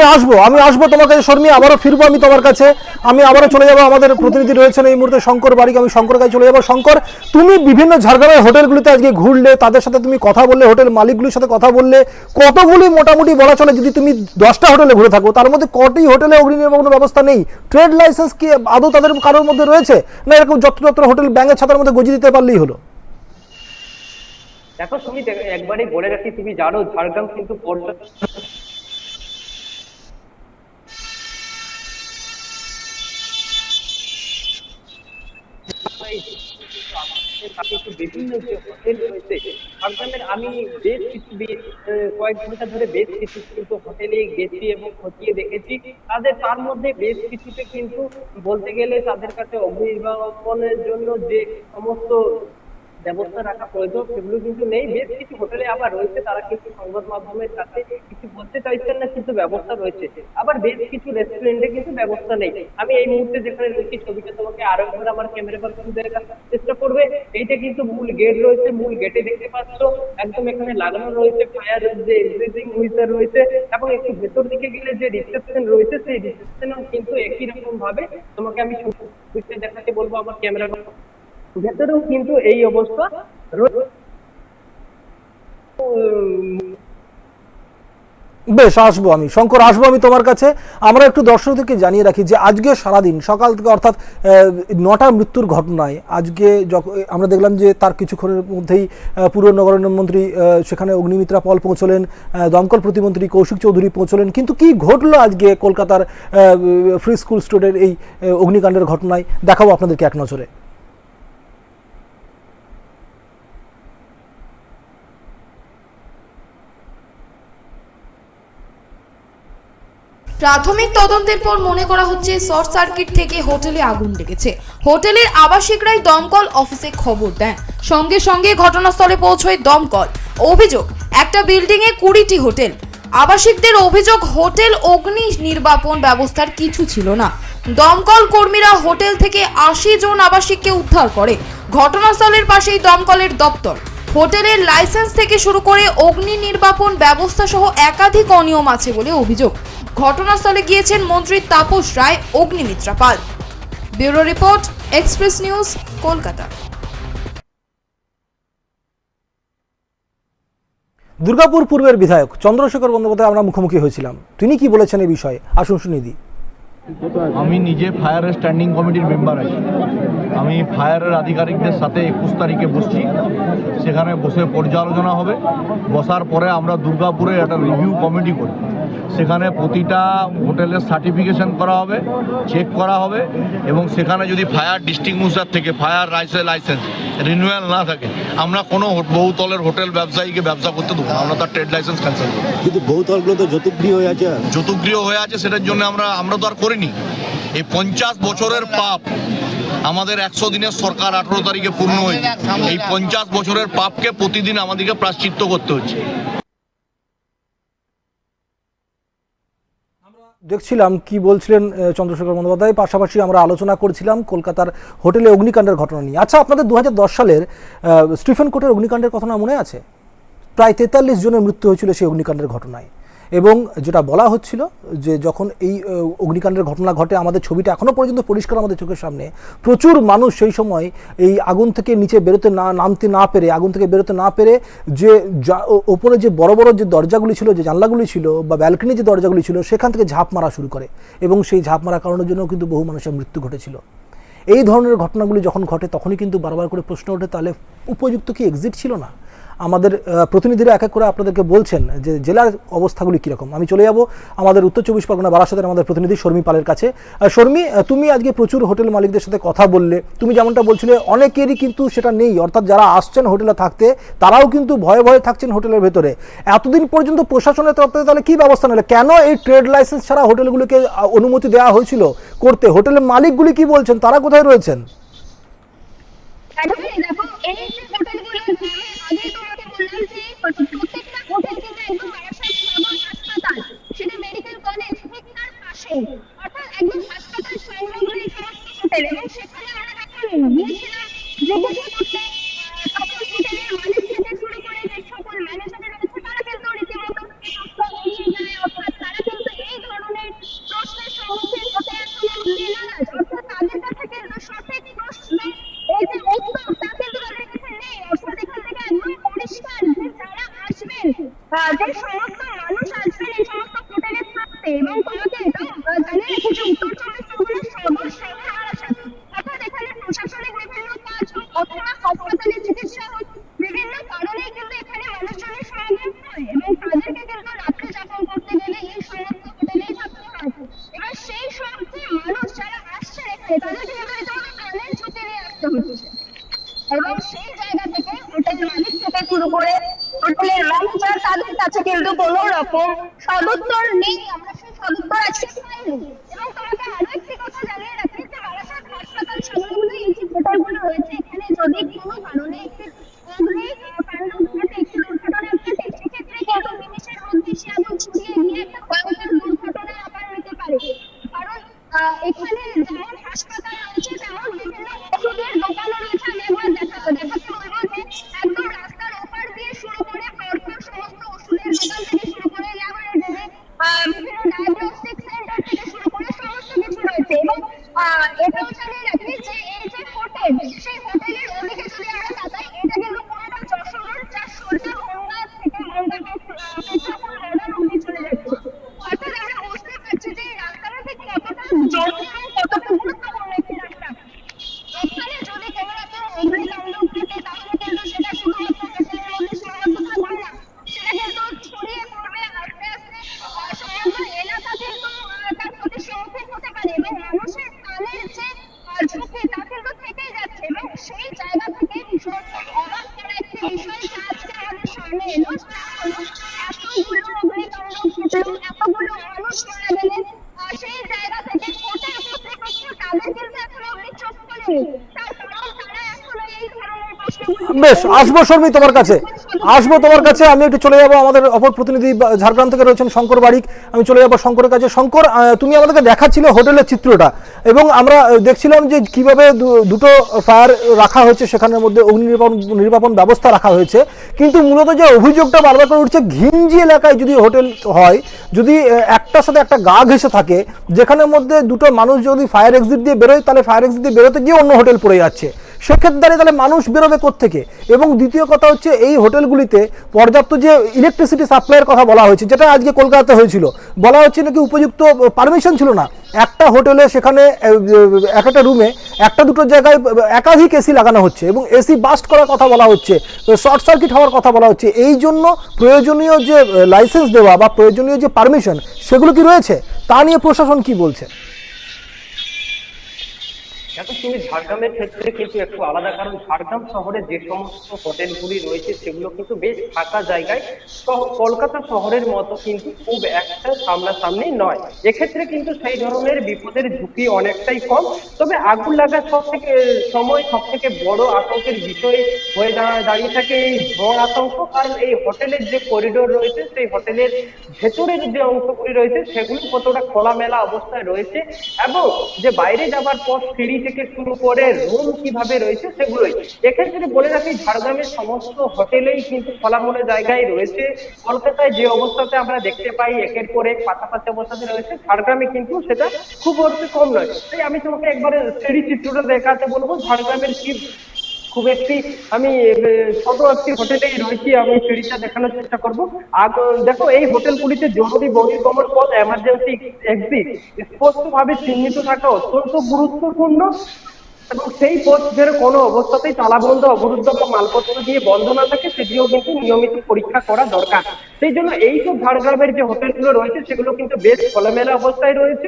আসবো তোমার কাছে শর্মী, আবারও ফিরবো আমি তোমার কাছে। আমি আবারও চলে যাবো, আমাদের প্রতিনিধি রয়েছেন এই মুহূর্তে শঙ্কর বাড়িকে, আমি শঙ্কর কাছে চলে যাবো। শঙ্কর, তুমি বিভিন্ন ঝাড়গ্রামের হোটেলগুলিতে আজকে ঘুরলে, তাদের সাথে তুমি কথা বললে, হোটেল মালিকগুলির সাথে কথা বললে, কতগুলি মোটামুটি বলা চলে যদি তুমি 10টা হোটেলে ঘুরে থাকো তার মধ্যে কটি হোটেলে অগ্নি নির্বাপন ব্যবস্থা নেই? ট্রেড লাইসেন্স কি আদৌ তাদের কারোর মধ্যে রয়েছে, না এরকম যত্র হোটেল ব্যাঙের ছাতার মধ্যে গজিয়ে দিতে পারলেই হলো? দেখো সুমিত, একবারই বলে রাখি, তুমি জানো ঝাড়গ্রাম কিন্তু বিভিন্ন যে হোটেল রয়েছে ঝাড়গ্রামের, আমি বেশ কিছু কয়েক ঘন্টা ধরে বেশ কিছু কিন্তু হোটেলে গেছি এবং খতিয়ে দেখেছি। তার মধ্যে বেশ কিছুতে কিন্তু বলতে গেলে তাদের কাছে অগ্নি নির্বাপনের জন্য যে সমস্ত ব্যবস্থা রাখা প্রয়োজন সেগুলো কিন্তু নেই। বেশ কিছু হোটেলে আবার রয়েছে, তারা কিন্তু সংবাদ মাধ্যমের কাছে কিছু বলতে চাইছেন না, কিন্তু ব্যবস্থা রয়েছে। আবার বেশ কিছু রেস্টুরেন্টে কিন্তু ব্যবস্থা নেই। আমি এই মুহূর্তে যেখানে রয়েছি ছবিটা তোমাকে আরো একবার আমার ক্যামেরা পার্সন দেখার চেষ্টা করবে। এইটা কিন্তু মূল গেট রয়েছে, মূল গেটে দেখতে পাচ্ছ একদম এখানে লাগানো রয়েছে ফায়ার যে এক্সিটিং হুইসার রয়েছে, এবং একটু ভেতর দিকে গেলে যে রিসেপশন রয়েছে সেই রিসেপশনেও কিন্তু একই রকম ভাবে তোমাকে আমি ছবিটা দেখাতে বলবো আমার ক্যামেরা ভেতরেও কিন্তু এই অবস্থা। বেশ, আসবো আমি শঙ্কর, আসবো আমি তোমার কাছে। আমরা একটু দর্শকদেরকে জানিয়ে রাখি যে আজকে সারাদিন সকাল থেকে অর্থাৎ 9টা মৃত্যুর ঘটনায় আজকে আমরা দেখলাম যে তার কিছুক্ষণের মধ্যেই পুর নগরায়ণ মন্ত্রী সেখানে অগ্নিমিত্রা পল পৌঁছলেন, দমকল প্রতিমন্ত্রী কৌশিক চৌধুরী পৌঁছলেন, কিন্তু কি ঘটলো আজকে কলকাতার ফ্রি স্কুল স্টুডেন্টের এই অগ্নিকাণ্ডের ঘটনায় দেখাবো আপনাদেরকে এক নজরে। প্রাথমিক তদন্তের পর মনে করা হচ্ছে শর্ট সার্কিট থেকে হোটেলে আগুন লেগেছে। হোটেলের আবাসিকরাই দমকল অফিসে খবর দেন, সঙ্গে সঙ্গে ঘটনাস্থলে পৌঁছয় দমকল। অভিযোগ, একটা বিল্ডিং এ 20টি হোটেল। আবাসিকদের অভিযোগ, হোটেল অগ্নি নির্বাপন ব্যবস্থার কিছু ছিল না। দমকল কর্মীরা হোটেল থেকে 80 জন আবাসিককে উদ্ধার করে। ঘটনাস্থলের পাশেই দমকলের দপ্তর। হোটেলের লাইসেন্স থেকে শুরু করে অগ্নি নির্বাপন ব্যবস্থা সহ একাধিক অনিয়ম আছে বলে অভিযোগ। ঘটনাস্থলে গিয়েছেন মন্ত্রী Tapas Roy, Agnimitra Pal. Bureau report, express news, Kolkata. Durgapur পূর্বের বিধায়ক চন্দ্রশেখর বন্দ্যোপাধ্যায় আমরা মুখোমুখি হয়েছিলাম, তিনি কি বলেছেন এই বিষয়ে, আসুন শুনে দিই। আমি নিজে ফায়ারের স্ট্যান্ডিং কমিটির মেম্বার আছি। আমি ফায়ারের আধিকারিকদের সাথে 21 তারিখে বসছি, সেখানে বসে পর্যালোচনা হবে। বসার পরে আমরা দুর্গাপুরে একটা রিভিউ কমিটি করি, সেখানে প্রতিটা হোটেলের সার্টিফিকেশন করা হবে, চেক করা হবে, এবং সেখানে যদি ফায়ার ডিস্টিংগুইশার থেকে ফায়ার লাইসেন্স রিনিউয়াল না থাকে আমরা কোনো বহুতলের হোটেল ব্যবসায়ীকে ব্যবসা করতে দেবো না, আমরা তার ট্রেড লাইসেন্স ক্যান্সেল করবো। কিন্তু বহুতলগুলো তো যতুগৃহ হয়ে আছে, যতুগৃহ হয়ে আছে, সেটার জন্য আমরা তো আর করিনি। এই 50 বছরের পাপ, আমাদের 100 দিনের সরকার 18 তারিখে পূর্ণ হয়েছে। এই 50 বছরের পাপকে প্রতিদিন আমাদেরকে প্রায়শ্চিত্ত করতে হচ্ছে। দেখছিলাম কি বলছিলেন চন্দ্রশেখর বন্দ্যোপাধ্যায়, পাশাপাশি আমরা আলোচনা করছিলাম কলকাতার হোটেলে অগ্নিকাণ্ডের ঘটনা নিয়ে। আচ্ছা, আপনাদের 2010 সালের স্টিফেন কোর্টের অগ্নিকাণ্ডের ঘটনা মনে আছে? প্রায় 43 জনের মৃত্যু হয়েছিল সেই অগ্নিকাণ্ডের ঘটনায়। এবং যেটা বলা হচ্ছিল যে যখন এই অগ্নিকাণ্ডের ঘটনা ঘটে, আমাদের ছবিটা এখনও পর্যন্ত পরিষ্কার আমাদের চোখের সামনে, প্রচুর মানুষ সেই সময় এই আগুন থেকে নিচে বেরোতে নামতে না পেরে, আগুন থেকে বেরোতে না পেরে যে ওপরে যে বড় বড় যে দরজাগুলি ছিল, যে জানলাগুলি ছিল বা ব্যালকনি যে দরজাগুলি ছিল, সেখান থেকে ঝাঁপ মারা শুরু করে এবং সেই ঝাঁপ মারা কারণের জন্য কিন্তু বহু মানুষের মৃত্যু ঘটেছিল। এই ধরনের ঘটনাগুলি যখন ঘটে তখনই কিন্তু বারবার করে প্রশ্ন ওঠে, তাহলে উপযুক্ত কি এক্সিট ছিল না? আমাদের প্রতিনিধিরা এক এক করে আপনাদেরকে বলছেন যে জেলার অবস্থাগুলি কীরকম। আমি চলে যাব আমাদের উত্তর চব্বিশ পরগনা বারাসাতের আমাদের প্রতিনিধি শর্মী পালের কাছে। শর্মী, তুমি আজকে প্রচুর হোটেল মালিকদের সাথে কথা বললে, তুমি যেমনটা বলছিলে অনেকেরই কিন্তু সেটা নেই, অর্থাৎ যারা আসছেন হোটেলে থাকতে তারাও কিন্তু ভয়ে ভয়ে থাকছেন হোটেলের ভেতরে। এতদিন পর্যন্ত প্রশাসনের তরফ থেকে তাহলে কী ব্যবস্থা নিলে? কেন এই ট্রেড লাইসেন্স ছাড়া হোটেলগুলোকে অনুমতি দেওয়া হয়েছিল করতে? হোটেলের মালিকগুলি কি বলছেন, তারা কোথায় রয়েছেন? দেখো, এই যে হোটেলগুলো আমি আগে তোমাকে বললাম যে প্রত্যেকটা হোটেল কিন্তু একদম বারাসাত সদর হাসপাতাল, সেটা মেডিকেল কলেজ ঠিক তার পাশে, অর্থাৎ একদম হাসপাতাল সংলগ্ন এই সমস্ত হোটেল। এবং সেখানে আমরা যখন গিয়েছিলাম জিজ্ঞাসা করতে, তখন হোটেলের মালিক থেকে শুরু করে যে সকল ম্যানেজার রয়েছে তারা কিন্তু রীতিমতো অর্থাৎ তারা কিন্তু এই ধরনের প্রশ্নের সম্মুখীন হতে আসলে নারাজ, অর্থাৎ তাদের কাছে কিন্তু সঠিক প্রশ্ন এই যে উত্তর তা কিন্তু তাদের কাছে নেই। অর্থাৎ এখান থেকে একদম পরিষ্কার যে যারা আসবেন, যে সমস্ত মানুষ আসবেন এই সমস্ত হোটেলে থাকতে, এবং তোমাকে এটাও জানিয়ে রেখে যে উত্তর চব্বিশ পরগনার সদর শহর বারাসাত, অর্থাৎ এখানে প্রশাসনিক বিভিন্ন কাজ হোক অথবা হাসপাতালে চিকিৎসা হোক, বিভিন্ন কারণেই কিন্তু এখানে মানুষজনের সমাগম হয় এবং তাদেরকে কিন্তু রাত্রে যাপন করতে গেলে এই সমস্ত হোটেলেই থাকতে হয়। এবার সেই সব যে মানুষ যারা আসছে এখানে তাদেরকে কিন্তু রীতিমতো প্রাণের ঝুঁকি নিয়ে আসতে হচ্ছে। এবং সেই জায়গা থেকে হোটেল মালিক থেকে শুরু করে হোটেলের ম্যানেজার, তাদের কাছে কিন্তু কোনো রকম সদুত্তর নেই। আমরা সেই সদুত্তর আজকে পাইনি। এবং তোমাকে আরো একটি কথা জানিয়ে রাখি যে বারাসাত হাসপাতাল সংলগ্ন এই যে হোটেলগুলো রয়েছে, এখানে যদি কোনো কারণে একটি কাণ্ড ঘটে, একটি দুর্ঘটনা ঘটে, সেক্ষেত্রে কিন্তু নিমেষের মধ্যে সে আগুন ছড়িয়ে গিয়ে একটা ভয়ঙ্কর দুর্ঘটনার আকার নিতে পারে। কারণ এখানে যেমন হাসপাতাল রয়েছে তেমন বিভিন্ন ওষুধের দোকানও রয়েছে। আমি একবার দেখাতে বলবো যে একদম রাস্তার ওপার দিয়ে শুরু করে পরপর সমস্ত ওষুধের দোকান থেকে শুরু করে বিভিন্ন ডায়াগনস্টিক সেন্টার থেকে শুরু করে সমস্ত কিছু রয়েছে। এবং এটাও জানিয়ে রাখি যে এই যে হোটেল, সেই হোটেলের ওদিকে যদি আমরা তাকাই, এটা কিন্তু পুরোটা যশোর, যা সোজা গঙ্গা থেকে পেছাপুর বর্ডার অবধি চলে যাচ্ছে। অর্থাৎ আমরা বুঝতে পারছি যে এই রাস্তাটা ঠিক কতটা জরুরি এবং কতটা গুরুত্বপূর্ণ একটি রাস্তা। এখানে যদি কোনো রকম অগ্নিকাণ্ড ঘটে তাহলে কিন্তু সেটা শুধুমাত্র হোটেলের মধ্যে সীমাবদ্ধ থাকবে না, সেটা কিন্তু ছড়িয়ে পড়বে আস্তে আস্তে সমগ্র এলাকা কিন্তু তার ক্ষতির সম্মুখীন হতে পারে। এবং মানুষের প্রাণের যে ঝুঁকি তা কিন্তু থেকেই যাচ্ছে। এবং সেই জায়গা থেকে ভীষণ অবাক করা একটি বিষয় যা আজকে আমাদের সামনে এলো, তা হলো এতগুলো অগ্নিকাণ্ড ঘটলো, এতগুলো মানুষ মারা গেলেন, সেই জায়গা থেকে হোটেল কর্তৃপক্ষ তাদের কিন্তু এখনো অব্দি চোখ খোলেনি। তার কারণ তারা এখনো এই ধরনের প্রশ্নগুলো। বেশ, আসবো শর্মী তোমার কাছে, আমি একটু চলে যাবো আমাদের অপর প্রতিনিধি ঝাড়গ্রাম থেকে রয়েছেন শঙ্কর বারিক, আমি চলে যাবো শঙ্করের কাছে। শঙ্কর, তুমি আমাদেরকে দেখাচ্ছিলে হোটেলের চিত্রটা এবং আমরা দেখছিলাম যে কিভাবে দুটো ফায়ার রাখা হয়েছে, সেখানের মধ্যে অগ্নি নির্বাপন ব্যবস্থা রাখা হয়েছে। কিন্তু মূলত যে অভিযোগটা বারবার করে উঠছে, ঘিঞ্জি এলাকায় যদি হোটেল হয়, যদি একটার সাথে একটা গা ঘেঁষে থাকে, যেখানের মধ্যে দুটো মানুষ যদি ফায়ার এক্সিট দিয়ে বেরোয়, তাহলে ফায়ার এক্সিট দিয়ে বেরোতে গিয়ে অন্য হোটেল পড়ে যাচ্ছে। সেক্ষেত্রে তাহলে মানুষ বেরোবে কোত্থেকে? এবং দ্বিতীয় কথা হচ্ছে, এই হোটেলগুলিতে পর্যাপ্ত যে ইলেকট্রিসিটি সাপ্লাইয়ের কথা বলা হয়েছে, যেটা আজকে কলকাতাতে হয়েছিল, বলা হচ্ছে নাকি উপযুক্ত পারমিশন ছিল না। একটা হোটেলে সেখানে এক একটা রুমে একটা দুটো জায়গায় একাধিক এসি লাগানো হচ্ছে এবং এসি বাস্ট করার কথা বলা হচ্ছে, শর্ট সার্কিট হওয়ার কথা বলা হচ্ছে। এই জন্য প্রয়োজনীয় যে লাইসেন্স দেওয়া বা প্রয়োজনীয় যে পারমিশন, সেগুলো কি রয়েছে? তা নিয়ে প্রশাসন কি বলছে? দেখো, তুমি ঝাড়গ্রামের ক্ষেত্রে কিন্তু একটু আলাদা, কারণ ঝাড়গ্রাম শহরে যে সমস্ত হোটেলগুলি রয়েছে সেগুলো কিন্তু বেশ ফাঁকা জায়গায়, কলকাতা শহরের মতো কিন্তু খুব একটা সামনাসামনি নয়। এক্ষেত্রে কিন্তু সেই ধরনের বিপদের ঝুঁকি অনেকটাই কম। তবে আগুন লাগার সব থেকে বড় আতঙ্কের বিষয় হয়ে দাঁড়িয়ে থাকে এই ঝড় আতঙ্ক। কারণ এই হোটেলের যে করিডোর রয়েছে, সেই হোটেলের ভেতরের যে অংশগুলি রয়েছে সেগুলো কতটা খোলামেলা অবস্থায় রয়েছে, এবং যে বাইরে যাবার পর সিঁড়ি থেকে শুরু করে রুম কিভাবে রয়েছে সেগুলোই। এক্ষেত্রে বলে রাখি ঝাড়গ্রামের সমস্ত হোটেলেই কিন্তু খোলামেলা জায়গায় রয়েছে। কলকাতায় যে অবস্থাতে আমরা দেখতে পাই একের পর এক পাশাপাশি অবস্থাতে রয়েছে, ঝাড়গ্রামে কিন্তু সেটা খুব কম নয়। তাই আমি তোমাকে একবারে সিঁড়ি চিত্রটা দেখাতে বলবো। ঝাড়গ্রামের কি খুব একটি আমি ছোট একটি হোটেলেই রয়েছি, আমি সিঁড়িটা দেখানোর চেষ্টা করবো। আর দেখো এই হোটেলগুলিতে জরুরি বহির্গমন পথ, এমার্জেন্সি এক্সিট স্পষ্টভাবে চিহ্নিত থাকা অত্যন্ত গুরুত্বপূর্ণ, এবং সেই পথের কোনো অবস্থাতেই তালাবন্ধ, অবরুদ্ধ বা মালপত্র দিয়ে বন্ধ না থাকে সেটিও কিন্তু নিয়মিত পরীক্ষা করা দরকার। সেই জন্য এইসব ঝাড়গ্রামের যে হোটেলগুলো রয়েছে সেগুলো কিন্তু বেশ খোলামেলা অবস্থায় রয়েছে।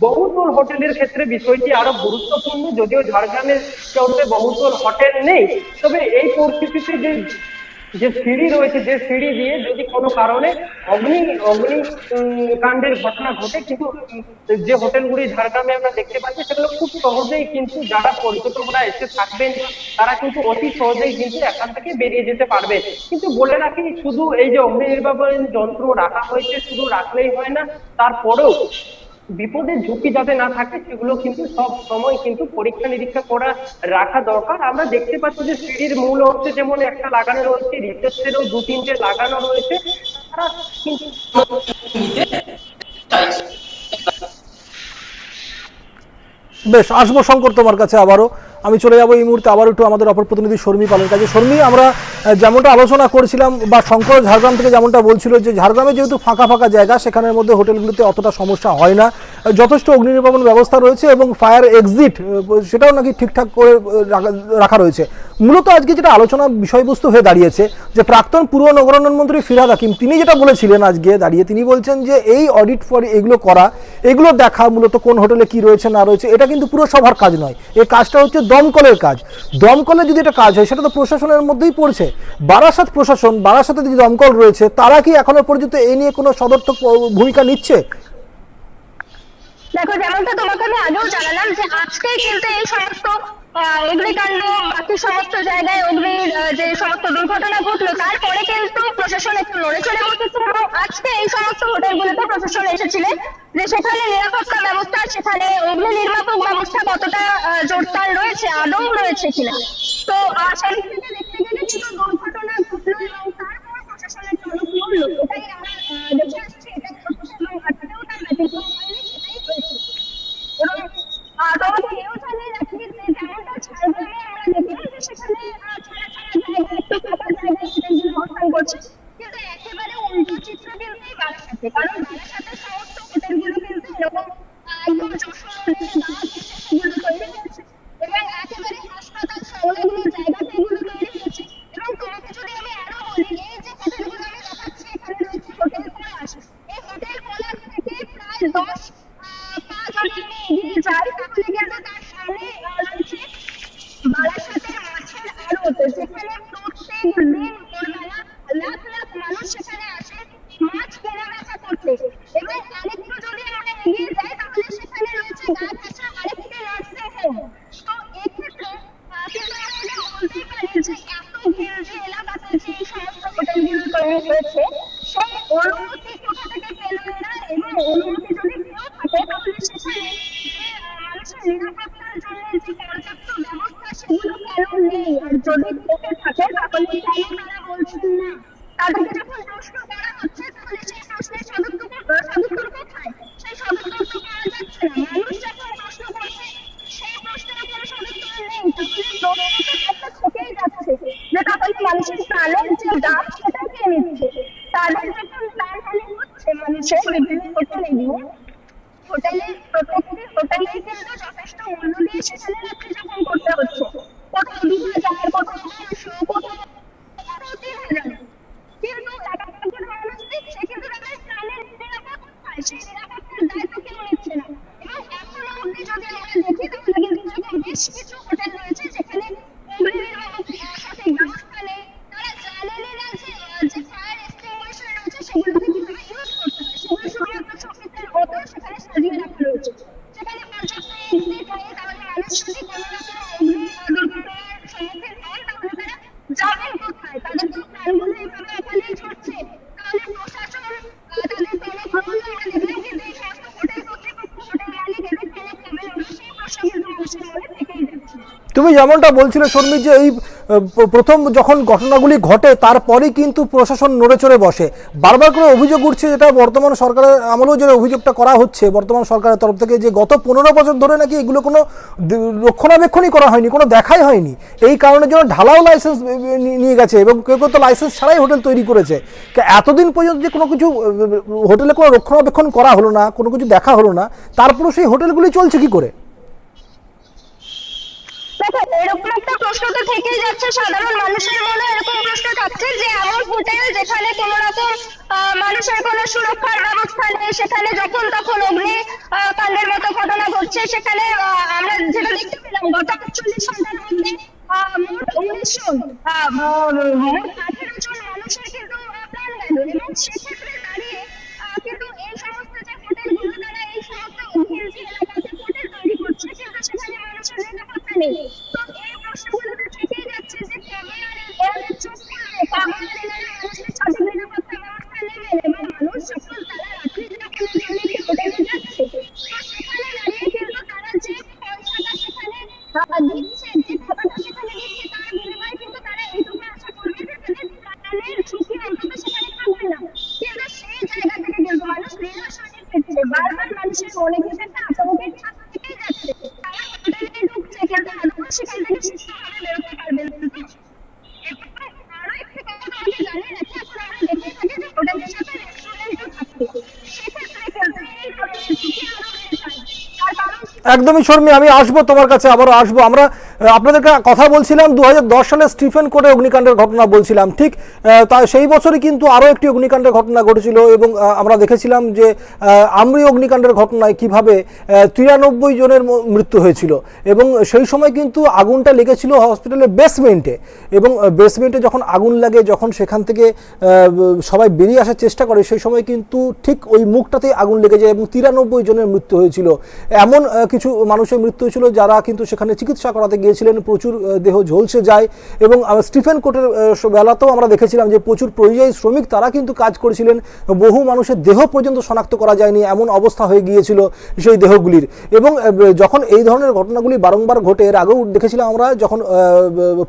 বহুতল হোটেলের ক্ষেত্রে বিষয়টি আরো গুরুত্বপূর্ণ, যদিও ঝাড়গ্রামের শহরে বহুতল হোটেল নেই, তবে এই পরিস্থিতিতে যে সিঁড়ি রয়েছে, যে সিঁড়ি দিয়ে যদি কোনো কারণে কাণ্ডের ঘটনা ঘটে, কিন্তু যে হোটেলগুলি ঝাড়গ্রামে আমরা দেখতে পাচ্ছি সেগুলো খুব সহজেই কিন্তু যারা পর্যটকরা এসে থাকবেন তারা কিন্তু অতি সহজেই কিন্তু এখান থেকে বেরিয়ে যেতে পারবে। কিন্তু বলে রাখি, শুধু এই যে অগ্নি নির্বাপন যন্ত্র রাখা হয়েছে শুধু রাখলেই হয় না, তারপরেও বিপদের ঝুঁকি যাতে না থাকে সেগুলো কিন্তু সব সময় কিন্তু পরীক্ষা নিরীক্ষা করা রাখা দরকার। আমরা দেখতে পাচ্ছি যে সিঁড়ির মূল অংশে যেমন একটা লাগানো রয়েছে, রিসেপশনেও 2-3টে লাগানো রয়েছে, তারা কিন্তু বেশ, আসবো শঙ্কর তোমার কাছে আবারও। আমি চলে যাবো এই মুহূর্তে আবার একটু আমাদের অপর প্রতিনিধি শর্মী পালের কাছে। শর্মী, আমরা যেমনটা আলোচনা করছিলাম বা শঙ্কর ঝাড়গ্রাম থেকে যেমনটা বলছিল যে ঝাড়গ্রামে যেহেতু ফাঁকা ফাঁকা জায়গা, সেখানের মধ্যে হোটেলগুলিতে অতটা সমস্যা হয় না, যথেষ্ট অগ্নি নির্বাপন ব্যবস্থা রয়েছে এবং ফায়ার এক্সিট সেটাও নাকি ঠিকঠাক করে রাখা রয়েছে। মূলত আজকে যেটা আলোচনা বিষয়বস্তু হয়ে দাঁড়িয়েছে যে প্রাক্তন পুর নগরায়ণ মন্ত্রী ফিরহাদ হাকিম তিনি যেটা বলেছিলেন আজকে দাঁড়িয়ে, তিনি বলছেন যে এই অডিট ফর এগুলো করা, এগুলো দেখা মূলত কোন হোটেলে কি রয়েছে না রয়েছে, এটা কিন্তু পুরসভার কাজ নয়, এই কাজটা হচ্ছে দমকলের কাজ। দমকলের যদি এটা কাজ হয় সেটা তো প্রশাসনের মধ্যেই পড়ছে। বারাসাত প্রশাসন, বারাসাতে যে দমকল রয়েছে তারা কি এখনো পর্যন্ত এই নিয়ে কোনো সদর্থক ভূমিকা নিচ্ছে? দেখো, যেমনটা তোমাকে আমি আগেও জানালাম যে আজকে কিন্তু এই সমস্ত অগ্নিকাণ্ড, বাকি সমস্ত জায়গায় অগ্নির যে সমস্ত দুর্ঘটনা ঘটলো তারপরে কিন্তু প্রশাসন একটু নড়ে চড়ে বসেছে, এবং আজকে এই সমস্ত হোটেলগুলোতে প্রশাসন এসেছিলেন যে সেখানে নিরাপত্তা ব্যবস্থা, সেখানে অগ্নি নির্বাপক ব্যবস্থা কতটা জোরদার রয়েছে, আদৌ রয়েছে কিনা। তো সেদিক থেকে দেখতে গেলে কিন্তু দুর্ঘটনা ঘটলো এবং তারপর প্রশাসনের চলক করলো, এটাই আমরা দেখে আসছি। এটা প্রশাসনের হাতেও তার ব্যতিক্রম হয়নি, সেটাই হয়েছে। এবং তোমাকে এও জানিয়ে রাখি যে যেমনটা ঝাড়গ্রামে আমরা দেখলাম যে সেখানে ছাড়া ছাড়া জায়গা, একটু ফাঁকা জায়গায় হোটেলগুলো অবস্থান করছে, কিন্তু একেবারে উল্টো চিত্র কিন্তু এই বারাসাতে। কারণ বারাসাতের সমস্ত হোটেলগুলো কিন্তু এরকম একদম সেগুলো তৈরি হয়েছে এবং একেবারে হাসপাতাল সংলগ্ন জায়গাতে এগুলো তৈরি হয়েছে। এবং তোমাকে যদি আমি আরো বলি, এই যে হোটেলগুলো আমি দেখাচ্ছি, এখানে রয়েছে হোটেল পলাশ। এই হোটেল পলাশ থেকে প্রায় 10-5 আমি এগিয়ে যাই, তাহলে কিন্তু তার সামনে রয়েছে বারাসাতের মাছের আড়ত, যেখানে প্রত্যেক দিন ভোরবেলা লাখ লাখ মানুষ সেখানে আসে মাছ কেনা বেচা করতে। এবং আরেকটু যদি আমরা এগিয়ে যাই তাহলে সেখানে রয়েছে গাছাসা আরেকটি নার্সিং হোম। তো এক্ষেত্রে কিন্তু আমরা এটা বলতেই পারি যে এত ঘিঞ্জি এলাকাতে যে এই সমস্ত হোটেলগুলো তৈরি হয়েছে সেই অনুমতি কোথা থেকে পেল এরা, এবং অনুমতি যদি কেউ থাকে তাহলে সেখানে যে মানুষের নিরাপত্তার জন্য যে পর্যাপ্ত ব্যবস্থা সেগুলো কেন নেই, আর যদি থেকে থাকে তাহলে কেন তারা বলছেন না। তাদেরকে যখন প্রশ্ন করা হচ্ছে তাহলে সেই প্রশ্নের সদুত্তর কোথায়? সেই সদুত্তর তো পাওয়া যাচ্ছে না। মানুষ যখন প্রশ্ন করছে সেই প্রশ্নের কোনো সদুত্তর নেই, তাহলে প্রশ্নটা থেকেই যাচ্ছে যে তাহলে মানুষের প্রাণের যে দাম সেটা কে নিচ্ছে। তাদের যখন প্রাণহানি হচ্ছে মানুষের বিভিন্ন হোটেলে গিয়ে, হোটেলের প্রত্যেকটি হোটেলেই কিন্তু যথেষ্ট মূল্য দিয়ে সেখানে রাত্রি যাপন করতে হচ্ছে, কোথাও 2000, কোথাও 500, কোথাও 3000, কিন্তু টাকা পয়সার মানুষ দিচ্ছে কিন্তু তাদের প্রাণের নিরাপত্তা কোথায়? সেই নিরাপত্তার দায়িত্ব কেউ নিচ্ছে না। এবং এখনো অব্দি যদি আমরা দেখি তাহলে কিন্তু এরকম বেশ কিছু হোটেল রয়েছে যেখানে অগ্নি নির্বাপক সঠিক ব্যবস্থা নেই, তারা জানেনই না যে ফায়ার এক্সটিংগুইশার রয়েছে সেগুলোকে কিভাবে ইউজ করতে হয়, সেগুলো শুধুমাত্র চকিতের মতো সেখানে সাজিয়ে রাখা রয়েছে। সেখানে পর্যাপ্ত এক্সিট নেই, তাহলে মানুষ যদি কোনো রকম অগ্নি দুর্ঘটনার সম্মুখীন হন তাহলে তারা যাবেন কোথায়? তাদের তো প্রাণগুলো এইভাবে এখানেই ঝরছে। তাহলে প্রশাসন তাদের তলব আমরা দেখলাম, কিন্তু এই সমস্ত হোটেল কর্তৃপক্ষ, হোটেল মালিক এদের তলব পাবেন, সেই প্রশ্ন কিন্তু মানুষের মনে থেকেই যাচ্ছে। তুমি যেমনটা বলছিলে শর্মী যে এই প্রথম যখন ঘটনাগুলি ঘটে তারপরেই কিন্তু প্রশাসন নড়ে চড়ে বসে, বারবার করে অভিযোগ উঠছে, যেটা বর্তমান সরকারের আমলেও যে অভিযোগটা করা হচ্ছে বর্তমান সরকারের তরফ থেকে, যে গত 15 বছর ধরে নাকি এগুলো কোনো রক্ষণাবেক্ষণই করা হয়নি, কোনো দেখাই হয়নি। এই কারণের জন্য ঢালাও লাইসেন্স নিয়ে গেছে এবং কেউ কেউ তো লাইসেন্স ছাড়াই হোটেল তৈরি করেছে। এতদিন পর্যন্ত যে কোনো কিছু হোটেলে কোনো রক্ষণাবেক্ষণ করা হলো না, কোনো কিছু দেখা হলো না, তারপরে সেই হোটেলগুলি চলছে কি করে? দেখো, এরকম একটা প্রশ্ন তো থেকেই যাচ্ছে, সাধারণ মানুষের মনে এরকম প্রশ্ন থাকছে যে এমন হোটেল যেখানে কোনো রকম মানুষের কোনো সুরক্ষার ব্যবস্থা নেই, সেখানে যখন তখন অগ্নি কাণ্ডের মতো ঘটনা ঘটছে, সেখানে আমরা যেটা দেখতে পেলাম গত 48 ঘন্টার মধ্যে মোট 19 জন মোট 18 জন মানুষের কিন্তু প্রাণ গেল। এবং সেক্ষেত্রে দাঁড়িয়ে কিন্তু এই সমস্ত যে হোটেলগুলো, তারা এই সমস্ত ঘিঞ্জি এলাকাতে হোটেল তৈরি করছে, কিন্তু সেখানে মানুষের নিরাপত্তা নেই। তো এই প্রশ্নগুলো তো থেকেই যাচ্ছে যে কবে আর এই চোখ খুলবে, কবে আর এনারা মানুষের সঠিক নিরাপত্তা ব্যবস্থা নেবেন, এবং মানুষ যখন তারা রাত্রি যাপনের জন্য কি হোটেলে যাচ্ছে, তো সেখানে দাঁড়িয়ে কিন্তু তারা যে পয়সাটা সেখানে দিচ্ছে, যে টাকাটা সেখানে দিচ্ছে, তার বিনিময়ে কিন্তু তারা এইটুকু আশা করবে যে তাদের প্রাণের ঝুঁকি অন্তত সেখানে থাকবে না। কিন্তু সেই জায়গা থেকে কিন্তু মানুষ নিরাশায় ফিরছে, বারবার মানুষের মনে কিন্তু একটা আতঙ্কের ছাপ থেকেই যাচ্ছে। তারা হোটেলে ঢুকছে কিন্তু আদৌ সেখান থেকে সুস্থভাবে বেরোতে পারবেন না। এবং আরো একটি কথা তোমাকে জানিয়ে রাখি, এখন আমরা দেখে থাকি যে হোটেলের সাথে রেস্টুরেন্টও থাকে, সেক্ষেত্রে কিন্তু এই ধরনের ঝুঁকি আরো বেড়ে যায়। তার কারণ একদমই শর্মী, আমি আসবো তোমার কাছে, আবারও আসবো। আমরা আপনাদেরকে কথা বলছিলাম 2010 সালে স্টিফেন কোর্টে অগ্নিকাণ্ডের ঘটনা বলছিলাম, ঠিক তা সেই বছরই কিন্তু আরও একটি অগ্নিকাণ্ডের ঘটনা ঘটেছিল এবং আমরা দেখেছিলাম যে আমরি অগ্নিকাণ্ডের ঘটনায় কিভাবে 93 জনের মৃত্যু হয়েছিল। এবং সেই সময় কিন্তু আগুনটা লেগেছিল হসপিটালের বেসমেন্টে, এবং বেসমেন্টে যখন আগুন লাগে, যখন সেখান থেকে সবাই বেরিয়ে আসার চেষ্টা করে, সেই সময় কিন্তু ঠিক ওই মুখটাতেই আগুন লেগে যায় এবং 93 জনের মৃত্যু হয়েছিল। এমন কিছু মানুষের মৃত্যু হয়েছিল যারা কিন্তু সেখানে চিকিৎসা করাতে গিয়েছিলেন, প্রচুর দেহ ঝলসে যায়। এবং স্টিফেন কোর্টের বেলাতেও আমরা দেখেছিলাম যে প্রচুর পরিযায়ী শ্রমিক তারা কিন্তু কাজ করেছিলেন, বহু মানুষের দেহ পর্যন্ত শনাক্ত করা যায়নি, এমন অবস্থা হয়ে গিয়েছিল সেই দেহগুলির। এবং যখন এই ধরনের ঘটনাগুলি বারংবার ঘটে, এর আগেও দেখেছিলাম আমরা যখন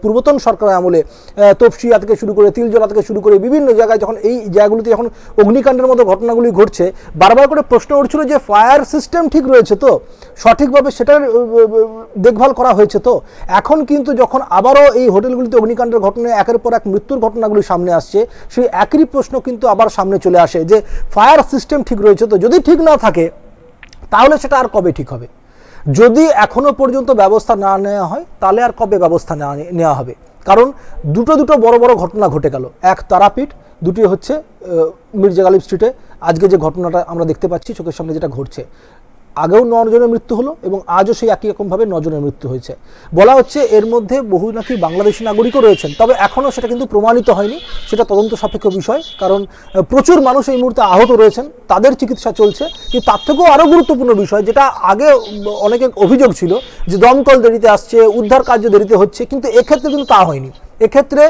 পূর্বতন সরকারের আমলে তপসিয়া থেকে শুরু করে তিলজলা থেকে শুরু করে বিভিন্ন জায়গায় যখন এই জায়গাগুলিতে যখন অগ্নিকাণ্ডের মতো ঘটনাগুলি ঘটছে, বারবার করে প্রশ্ন উঠছিল যে ফায়ার সিস্টেম ঠিক রয়েছে তো, সঠিকভাবে সেটার দেখভাল করা হয়েছে তো। এখন কিন্তু যখন আবারও এই হোটেলগুলিতে অগ্নিকাণ্ডের ঘটনায় একের পর এক মৃত্যুর ঘটনাগুলি সামনে আসছে, সেই একই প্রশ্ন কিন্তু আবার সামনে চলে আসে যে ফায়ার সিস্টেম ঠিক রয়েছে তো। যদি ঠিক না থাকে তাহলে সেটা আর কবে ঠিক হবে? যদি এখনো পর্যন্ত ব্যবস্থা না নেওয়া হয় তাহলে আর কবে ব্যবস্থা নেওয়া হবে? কারণ দুটো বড় বড় ঘটনা ঘটে গেল, এক তারাপীঠ, দুটি হচ্ছে মির্জা গালিব স্ট্রিটে আজকে যে ঘটনাটা আমরা দেখতে পাচ্ছি চোখের সামনে যেটা ঘটছে। আগেও 9 জনের মৃত্যু হলো এবং আজও সেই একই রকমভাবে 9 জনের মৃত্যু হয়েছে। বলা হচ্ছে এর মধ্যে বহু নাকি বাংলাদেশি নাগরিকও রয়েছেন, তবে এখনও সেটা কিন্তু প্রমাণিত হয়নি, সেটা তদন্ত সাপেক্ষ বিষয়। কারণ প্রচুর মানুষ এই মুহূর্তে আহত রয়েছেন, তাদের চিকিৎসা চলছে। কিন্তু তার থেকেও আরও গুরুত্বপূর্ণ বিষয়, যেটা আগে অনেকের অভিযোগ ছিল যে দমকল দেরিতে আসছে, উদ্ধার কার্য দেরিতে হচ্ছে, কিন্তু এক্ষেত্রে কিন্তু তা হয়নি। এক্ষেত্রে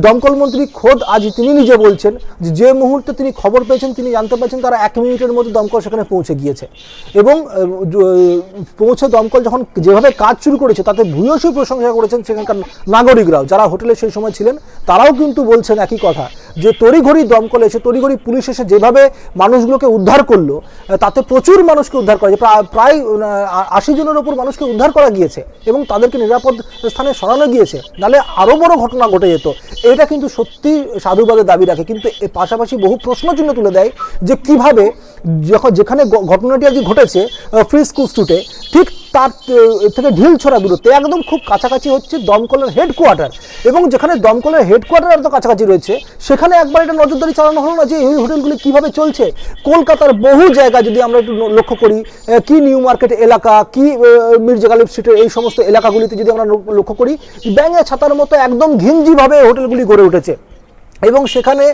দমকল মন্ত্রী খোদ আজ তিনি নিজে বলছেন যে মুহূর্তে তিনি খবর পেয়েছেন, তিনি জানতে পারছেন তারা 1 মিনিটের মধ্যে দমকল সেখানে পৌঁছে গিয়েছে। এবং পৌঁছে দমকল যখন যেভাবে কাজ শুরু করেছে তাতে ভূয়সী প্রশংসা করেছেন সেখানকার নাগরিকরাও, যারা হোটেলে সেই সময় ছিলেন। তারাও কিন্তু বলছেন একই কথা, যে তড়িঘড়ি দমকল এসে, তড়িঘড়ি পুলিশ এসে যেভাবে মানুষগুলোকে উদ্ধার করলো, তাতে প্রচুর মানুষকে উদ্ধার করা, প্রায় 80 জনের ওপর মানুষকে উদ্ধার করা গিয়েছে এবং তাদেরকে নিরাপদ স্থানে সরানো গিয়েছে, নাহলে আরও বড় ঘটনা ঘটে যেত। এটা কিন্তু সত্যি সাধুবাদের দাবি রাখে, কিন্তু এর পাশাপাশি বহু প্রশ্নচিহ্ন তুলে দেয় যে কিভাবে যেখানে ঘটনাটি আজকে ঘটেছে ফ্রি স্কুল স্ট্রিটে, ঠিক তার থেকে ঢিলছড়া দূরত্বে, একদম খুব কাছাকাছি হচ্ছে দমকলের হেডকোয়ার্টার, এবং যেখানে দমকলের হেডকোয়ার্টার এত কাছাকাছি রয়েছে সেখানে একবার এটা নজরদারি চালানো হলো না যে এই হোটেলগুলি কীভাবে চলছে। কলকাতার বহু জায়গা যদি আমরা একটু লক্ষ্য করি, কি নিউ মার্কেট এলাকা, কি মির্জা গালিব স্ট্রিটের এই সমস্ত এলাকাগুলিতে যদি আমরা লক্ষ্য করি, ব্যাঙে ছাতার মতো একদম ঘিঞ্জিভাবে হোটেলগুলি গড়ে উঠেছে। এবং সেখানে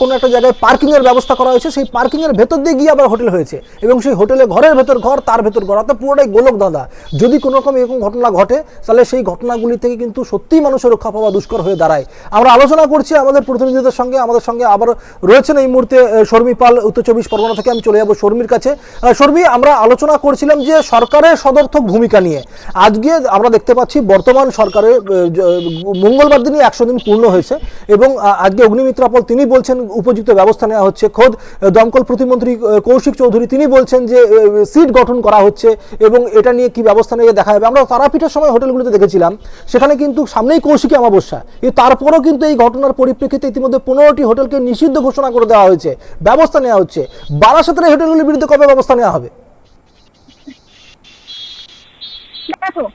কোনো একটা জায়গায় পার্কিংয়ের ব্যবস্থা করা হয়েছে, সেই পার্কিংয়ের ভেতর দিয়ে গিয়ে আবার হোটেল হয়েছে এবং সেই হোটেলে ঘরের ভেতর ঘর, তার ভেতর ঘর, অর্থাৎ পুরোটাই গোলক দাদা। যদি কোনো রকম এরকম ঘটনা ঘটে তাহলে সেই ঘটনাগুলি থেকে কিন্তু সত্যিই মানুষের রক্ষা পাওয়া দুষ্কর হয়ে দাঁড়ায়। আমরা আলোচনা করছি আমাদের প্রতিনিধিদের সঙ্গে, আমাদের সঙ্গে আবার রয়েছেন এই মুহূর্তে শর্মী পাল, উত্তর 24 পরগনা থেকে। আমি চলে যাবো শর্মীর কাছে। শর্মী, আমরা আলোচনা করছিলাম যে সরকারের সদর্থক ভূমিকা নিয়ে। আজকে আমরা দেখতে পাচ্ছি বর্তমান সরকারের মঙ্গলবার দিনই 100 দিন পূর্ণ হয়েছে এবং আজকে অগ্নিমিত্রা পল তিনি বলছেন উপযুক্ত ব্যবস্থা নেওয়া হচ্ছে। খোদ দমকল প্রতিমন্ত্রী কৌশিক চৌধুরী তিনি বলছেন যে সিট গঠন করা হচ্ছে এবং এটা নিয়ে কি ব্যবস্থা নিয়ে দেখা যাবে। আমরা তারাপীঠের সময় হোটেলগুলিতে দেখেছিলাম, সেখানে কিন্তু সামনেই কৌশিকী অমাবস্যা, তারপরও কিন্তু এই ঘটনার পরিপ্রেক্ষিতে ইতিমধ্যে 15টি হোটেলকে নিষিদ্ধ ঘোষণা করে দেওয়া হয়েছে, ব্যবস্থা নেওয়া হচ্ছে। বারাসাতের এই হোটেলগুলির বিরুদ্ধে কবে ব্যবস্থা নেওয়া হবে? দেখো,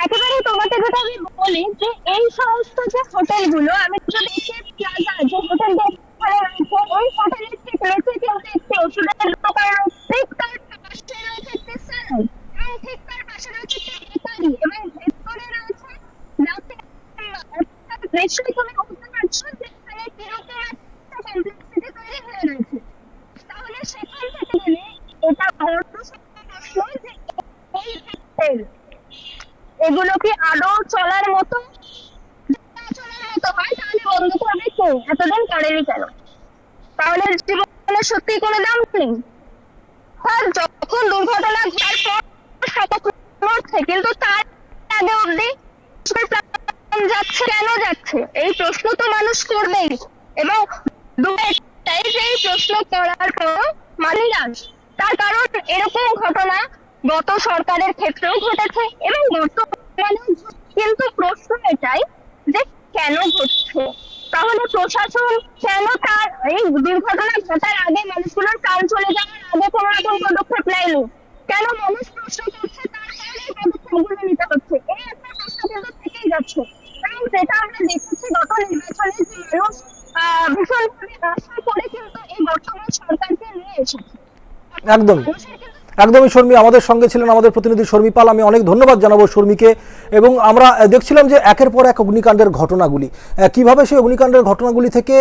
একেবারে তোমাকে যেটা আমি বলি যে এই সমস্ত যে হোটেলগুলো, আমি যদি প্লাজা যে হোটেলটা রয়েছে, ওই হোটেলের ঠিক রয়েছে কিন্তু একটি ওষুধের দোকান, ঠিক তার পাশে রয়েছে একটি স্যালন এবং ঠিক তার পাশে রয়েছে একটি বেকারি এবং ভেতরে রয়েছে নিশ্চয়ই তুমি বুঝতে পারছো যে এখানে কিরকম একটা কমপ্লেক্সিটি তৈরি হয়ে রয়েছে। তাহলে সেখান থেকে গেলে এটা বড় প্রশ্ন যে এই হোটেল এগুলো কি আদৌ চলার মতো হয়? তাহলে বন্ধ করবে কে? এতদিন করেনি কেন? তাহলে জীবনে সত্যি কোনো দাম নেই? আর যখন দুর্ঘটনা ঘটার পর কিন্তু তার আগে অব্দি যাচ্ছে কেন যাচ্ছে এই প্রশ্ন তো মানুষ করবেই। এবং এই প্রশ্ন করার পর মানি না, তার কারণ এরকম ঘটনা গত সরকারের ক্ষেত্রেও ঘটেছে এবং বর্তমানে কিন্তু প্রশ্ন এটাই যে কেন ঘটছে। তাহলে প্রশাসন কেন তার এই দুর্ঘটনা ঘটার আগে মানুষগুলোর প্রাণ চলে যাওয়ার আগে কোনো রকম পদক্ষেপ নেয়নি? কেন মানুষ প্রশ্ন করছে তার কারণে এই পদক্ষেপগুলো নিতে হচ্ছে? এই একটা প্রশ্ন কিন্তু থেকেই যাচ্ছে এবং যেটা আমরা দেখেছি গত নির্বাচনে যে মানুষ ভীষণভাবে আশা করে কিন্তু এই বর্তমান সরকারকে নিয়ে এসেছে। একদমই শর্মী আমাদের সঙ্গে ছিলেন আমাদের প্রতিনিধি শর্মী পাল। আমি অনেক ধন্যবাদ জানাবো শর্মীকে। এবং আমরা দেখছিলাম যে একের পর এক অগ্নিকাণ্ডের ঘটনাগুলি, কিভাবে সেই অগ্নিকাণ্ডের ঘটনাগুলি থেকে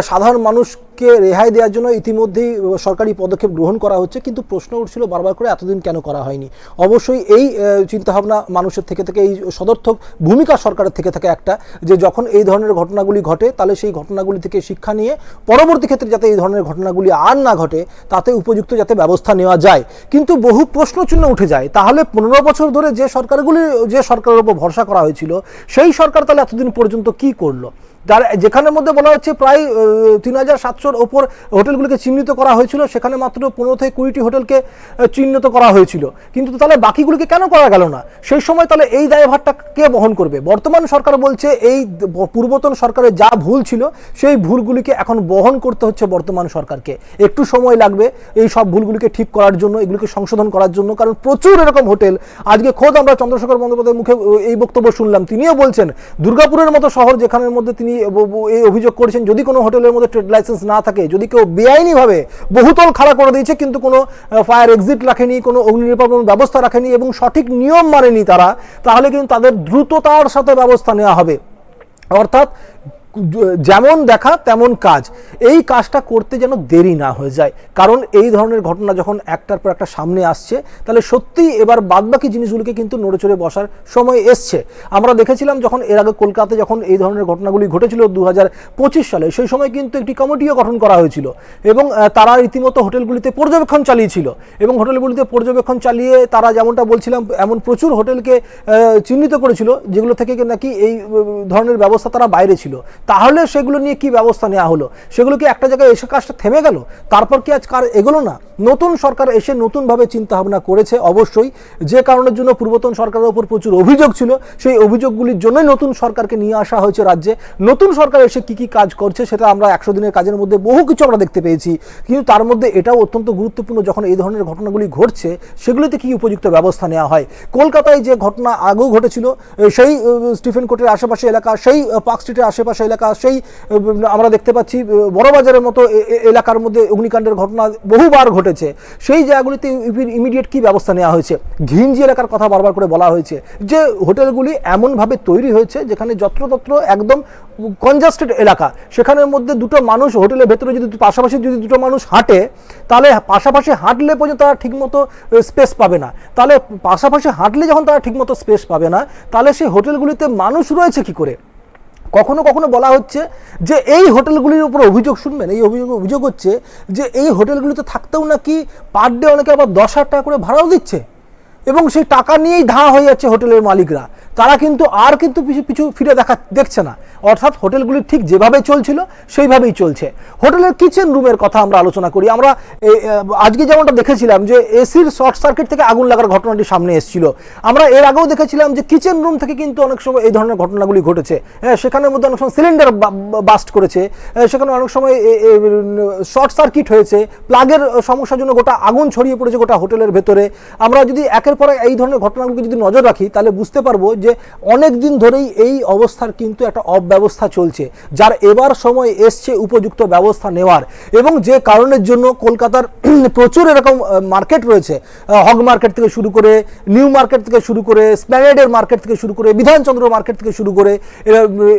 সাধারণ মানুষকে রেহাই দেওয়ার জন্য ইতিমধ্যেই সরকারি পদক্ষেপ গ্রহণ করা হচ্ছে, কিন্তু প্রশ্ন উঠছিল বারবার করে এতদিন কেন করা হয়নি। অবশ্যই এই চিন্তাভাবনা মানুষের থেকে এই সদর্থক ভূমিকা সরকারের থেকে থাকে একটা, যে যখন এই ধরনের ঘটনাগুলি ঘটে তাহলে সেই ঘটনাগুলি থেকে শিক্ষা নিয়ে পরবর্তী ক্ষেত্রে যাতে এই ধরনের ঘটনাগুলি আর না ঘটে তাতে উপযুক্ত যাতে ব্যবস্থা নেওয়া যায়। কিন্তু বহু প্রশ্নচিহ্ন উঠে যায়, তাহলে 15 বছর ধরে যে সরকারের উপর ভরসা করা হয়েছিল সেই সরকার তাহলে এতদিন পর্যন্ত কি করলো? যার যেখানের মধ্যে বলা হচ্ছে প্রায় 3700-র ওপর হোটেলগুলিকে চিহ্নিত করা হয়েছিল, সেখানে মাত্র 15 থেকে 20টি হোটেলকে চিহ্নিত করা হয়েছিল, কিন্তু তাহলে বাকিগুলিকে কেন করা গেল না? সেই সময় তাহলে এই দায়ভারটা কে বহন করবে? বর্তমান সরকার বলছে এই পূর্বতন সরকারের যা ভুল ছিল সেই ভুলগুলিকে এখন বহন করতে হচ্ছে বর্তমান সরকারকে। একটু সময় লাগবে এই সব ভুলগুলিকে ঠিক করার জন্য, এগুলিকে সংশোধন করার জন্য, কারণ প্রচুর এরকম হোটেল। আজকে খোদ আমরা চন্দ্রশেখর বন্দ্যোপাধ্যায়ের মুখে এই বক্তব্য শুনলাম, তিনিও বলছেন দুর্গাপুরের মতো শহর যেখানের মধ্যে তিনি এই অভিযোগ করেছেন যদি কোনো হোটেলের মধ্যে ট্রেড লাইসেন্স না থাকে, যদি কেউ বেআইনিভাবে বহুতল খাড়া করে দিয়েছে কিন্তু কোনো ফায়ার এক্সিট রাখেনি, কোনো অগ্নি নির্বাপন ব্যবস্থা রাখেনি এবং সঠিক নিয়ম মানেনি তারা, তাহলে কিন্তু তাদের দ্রুততার সাথে ব্যবস্থা নেওয়া হবে। অর্থাৎ যেমন দেখা তেমন কাজ, এই কাজটা করতে যেন দেরি না হয়ে যায়, কারণ এই ধরনের ঘটনা যখন একটার পর একটা সামনে আসছে তাহলে সত্যিই এবার বাদবাকি জিনিসগুলিকে কিন্তু নড়েচড়ে বসার সময় এসছে। আমরা দেখেছিলাম যখন এর আগে কলকাতাতে যখন এই ধরনের ঘটনাগুলি ঘটেছিল 2025 সালে, সেই সময় কিন্তু একটি কমিটিও গঠন করা হয়েছিল এবং তারা রীতিমতো হোটেলগুলিতে পর্যবেক্ষণ চালিয়েছিল এবং হোটেলগুলিতে পর্যবেক্ষণ চালিয়ে তারা যেমনটা বলছিলাম এমন প্রচুর হোটেলকে চিহ্নিত করেছিল যেগুলো থেকে নাকি এই ধরনের ব্যবস্থা তারা বাইরে ছিল। তাহলে সেগুলো নিয়ে কি ব্যবস্থা নেওয়া হলো? সেগুলো কি একটা জায়গায় এসে কাজটা থেমে গেল? তারপর কি আজ কার এগোলো না? নতুন সরকার এসে নতুনভাবে চিন্তাভাবনা করেছে অবশ্যই, যে কারণের জন্য পূর্বতন সরকারের উপর প্রচুর অভিযোগ ছিল, সেই অভিযোগগুলির জন্যই নতুন সরকারকে নিয়ে আসা হয়েছে রাজ্যে। নতুন সরকার এসে কি কাজ করছে সেটা আমরা 100 দিনের কাজের মধ্যে বহু কিছু আমরা দেখতে পেয়েছি, কিন্তু তার মধ্যে এটাও অত্যন্ত গুরুত্বপূর্ণ যখন এই ধরনের ঘটনাগুলি ঘটছে সেগুলিতে কি উপযুক্ত ব্যবস্থা নেওয়া হয়। কলকাতায় যে ঘটনা আগেও ঘটেছিল সেই স্টিফেন কোর্টের আশেপাশে এলাকা, সেই পার্ক স্ট্রিটের আশেপাশে এলাকা এলাকা, সেই আমরা দেখতে পাচ্ছি বড়বাজারের মতো এলাকার মধ্যে অগ্নিকাণ্ডের ঘটনা বহুবার ঘটেছে। সেই জায়গাগুলিতে ইমিডিয়েট কি ব্যবস্থা নেওয়া হয়েছে? ঘিঞ্জি এলাকার কথা বারবার করে বলা হয়েছে যে হোটেলগুলি এমনভাবে তৈরি হয়েছে যেখানে যত্রতত্র একদম কনজাস্টেড এলাকা, সেখানের মধ্যে দুটো মানুষ হোটেলের ভেতরে যদি পাশাপাশি যদি দুটো মানুষ হাঁটে, তাহলে পাশাপাশি হাঁটলে পর্যন্ত তারা ঠিকমতো স্পেস পাবে না। তাহলে পাশাপাশি হাঁটলে যখন তারা ঠিকমতো স্পেস পাবে না, তাহলে সেই হোটেলগুলিতে মানুষ রয়েছে কি করে? কখনো কখনো বলা হচ্ছে যে এই হোটেলগুলির উপর অভিযোগ, শুনবেন, এই অভিযোগ হচ্ছে যে এই হোটেলগুলিতে থাকতেও নাকি পার ডে অনেকে আবার 10,000 টাকা করে ভাড়াও দিচ্ছে, এবং সেই টাকা নিয়েই ধাঁ হয়ে যাচ্ছে হোটেলের মালিকরা। তারা কিন্তু পিছু ফিরে দেখছে না, অর্থাৎ হোটেলগুলি ঠিক যেভাবে চলছিল সেইভাবেই চলছে। হোটেলের কিচেন রুমের কথা আমরা আলোচনা করি। আমরা আজকে যেমনটা দেখেছিলাম যে এসির শর্ট সার্কিট থেকে আগুন লাগার ঘটনাটি সামনে এসেছিল, আমরা এর আগেও দেখেছিলাম যে কিচেন রুম থেকে কিন্তু অনেক সময় এই ধরনের ঘটনাগুলি ঘটেছে। সেখানের মধ্যে অনেক সময় সিলিন্ডার বাস্ট করেছে, সেখানে অনেক সময় শর্ট সার্কিট হয়েছে, প্লাগের সমস্যার জন্য গোটা আগুন ছড়িয়ে পড়েছে গোটা হোটেলের ভেতরে। আমরা যদি একের পর এই ধরনের ঘটনাগুলোকে যদি নজর রাখি, তাহলে বুঝতে পারবো যে অনেক দিন ধরেই এই অবস্থার কিন্তু একটা অব্যবস্থা চলছে, যার এবার সময় এসছে উপযুক্ত ব্যবস্থা নেওয়ার। এবং যে কারণের জন্য কলকাতার প্রচুর এরকম মার্কেট রয়েছে, হগ মার্কেট থেকে শুরু করে, নিউ মার্কেট থেকে শুরু করে, স্প্ল্যানেডের মার্কেট থেকে শুরু করে, বিধানচন্দ্র মার্কেট থেকে শুরু করে,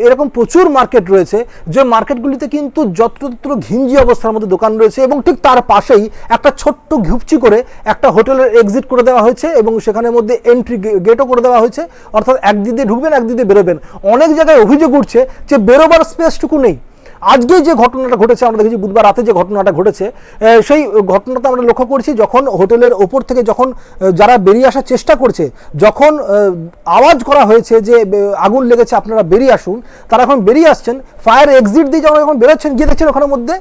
এরকম প্রচুর মার্কেট রয়েছে, যে মার্কেটগুলিতে কিন্তু যত্রতত্র ঘিঞ্জি অবস্থার মধ্যে দোকান রয়েছে, এবং ঠিক তার পাশেই একটা ছোট্ট ঘুপচি করে একটা হোটেলের এক্সিট করে দেওয়া হয়েছে, এবং সেখানের মধ্যে এন্ট্রি গেটও করে দেওয়া হয়েছে, অর্থাৎ একদিক দিয়ে ঢুকবেন একদিক দিয়ে বেরোবেন। অনেক জায়গায় অভিযোগ উঠছে যে বেরোবার স্পেসটুকু নেই। আজকে যে ঘটনাটা ঘটেছে, আমরা দেখেছি বুধবার রাতে যে ঘটনাটা ঘটেছে, সেই ঘটনাটা আমরা লক্ষ্য করছি, যখন হোটেলের ওপর থেকে যখন যারা বেরিয়ে আসার চেষ্টা করছে, যখন আওয়াজ করা হয়েছে যে আগুন লেগেছে আপনারা বেরিয়ে আসুন, তারা এখন বেরিয়ে আসছেন, ফায়ার এক্সিট দিয়ে যখন বেরোচ্ছেন, গিয়ে দেখছেন ওখানের মধ্যে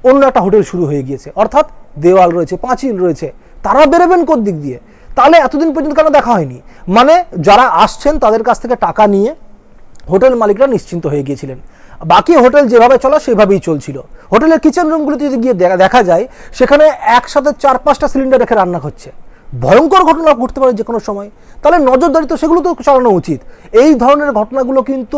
অন্য একটা হোটেল শুরু হয়ে গিয়েছে, অর্থাৎ দেওয়াল রয়েছে, পাঁচিল রয়েছে, তারা বেরোবেন কোন দিক দিয়ে? তাহলে এতদিন পর্যন্ত কেন দেখা হয়নি? মানে যারা আসছেন তাদের কাছ থেকে টাকা নিয়ে হোটেল মালিকরা নিশ্চিন্ত হয়ে গিয়েছিলেন, বাকি হোটেল যেভাবে চলা সেভাবেই চলছিল। হোটেলের কিচেন রুমগুলিতে যদি গিয়ে দেখা যায়, সেখানে একসাথে 4-5টা সিলিন্ডার রেখে রান্না হচ্ছে। ভয়ঙ্কর ঘটনা ঘটতে পারে যে কোনো সময়, তাহলে নজরদারি তো সেগুলো তো চালানো উচিত। এই ধরনের ঘটনাগুলো কিন্তু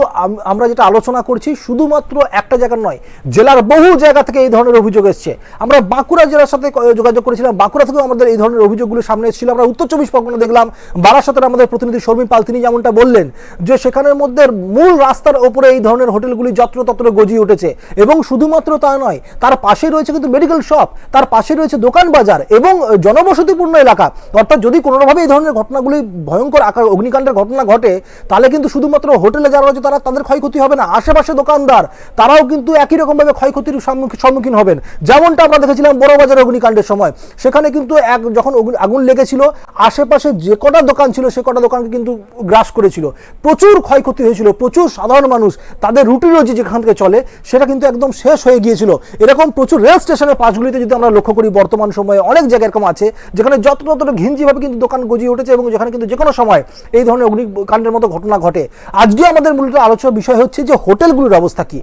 আমরা যেটা আলোচনা করছি শুধুমাত্র একটা জায়গার নয়, জেলার বহু জায়গা থেকে এই ধরনের অভিযোগ এসছে। আমরা বাঁকুড়া জেলার সাথে যোগাযোগ করেছিলাম, বাঁকুড়া থেকেও আমাদের এই ধরনের অভিযোগগুলো সামনে এসেছিল। আমরা উত্তর 24 পরগনা দেখলাম, বারাসাতের আমাদের প্রতিনিধি শর্মিন পাল তিনি যেমনটা বললেন যে সেখানের মধ্যে মূল রাস্তার ওপরে এই ধরনের হোটেলগুলি যত্রতত্র গজিয়ে উঠেছে, এবং শুধুমাত্র তা নয়, তার পাশে রয়েছে কিন্তু মেডিকেল শপ, তার পাশে রয়েছে দোকান বাজার এবং জনবসতিপূর্ণ এলাকা। অর্থাৎ যদি কোনোভাবে এই ধরনের ঘটনাগুলি ভয়ঙ্কর আকার অগ্নিকাণ্ডের ঘটনা ঘটে, তাহলে কিন্তু শুধুমাত্র হোটেলে যারা রয়েছে তাদের ক্ষয়ক্ষতি হবে না, আশেপাশে দোকানদার তারাও কিন্তু একই রকমভাবে ক্ষয়ক্ষতির সম্মুখীন হবেন। যেমনটা আমরা দেখেছিলাম বড়বাজার অগ্নিকাণ্ডের সময়, সেখানে কিন্তু যখন আগুন লেগেছিল, আশেপাশে যে কটা দোকান ছিল সে কটা দোকানকে কিন্তু গ্রাস করেছিল, প্রচুর ক্ষয়ক্ষতি হয়েছিল, প্রচুর সাধারণ মানুষ তাদের রুটি রুজি যেখান থেকে চলে সেটা কিন্তু একদম শেষ হয়ে গিয়েছিল। এরকম প্রচুর রেল স্টেশনের পাশগুলিতে যদি আমরা লক্ষ্য করি, বর্তমান সময়ে অনেক জায়গায় এরকম আছে যেখানে যত্রতত্র ঘিঞ্জিভাবে কিন্তু দোকান গজিয়ে উঠেছে, এবং যেখানে কিন্তু যে কোনো সময় এই ধরনের অগ্নিকাণ্ডের মতো ঘটনা ঘটে। আজকে আমাদের মূলত আলোচনার বিষয় হচ্ছে যে হোটেলগুলির অবস্থা কি।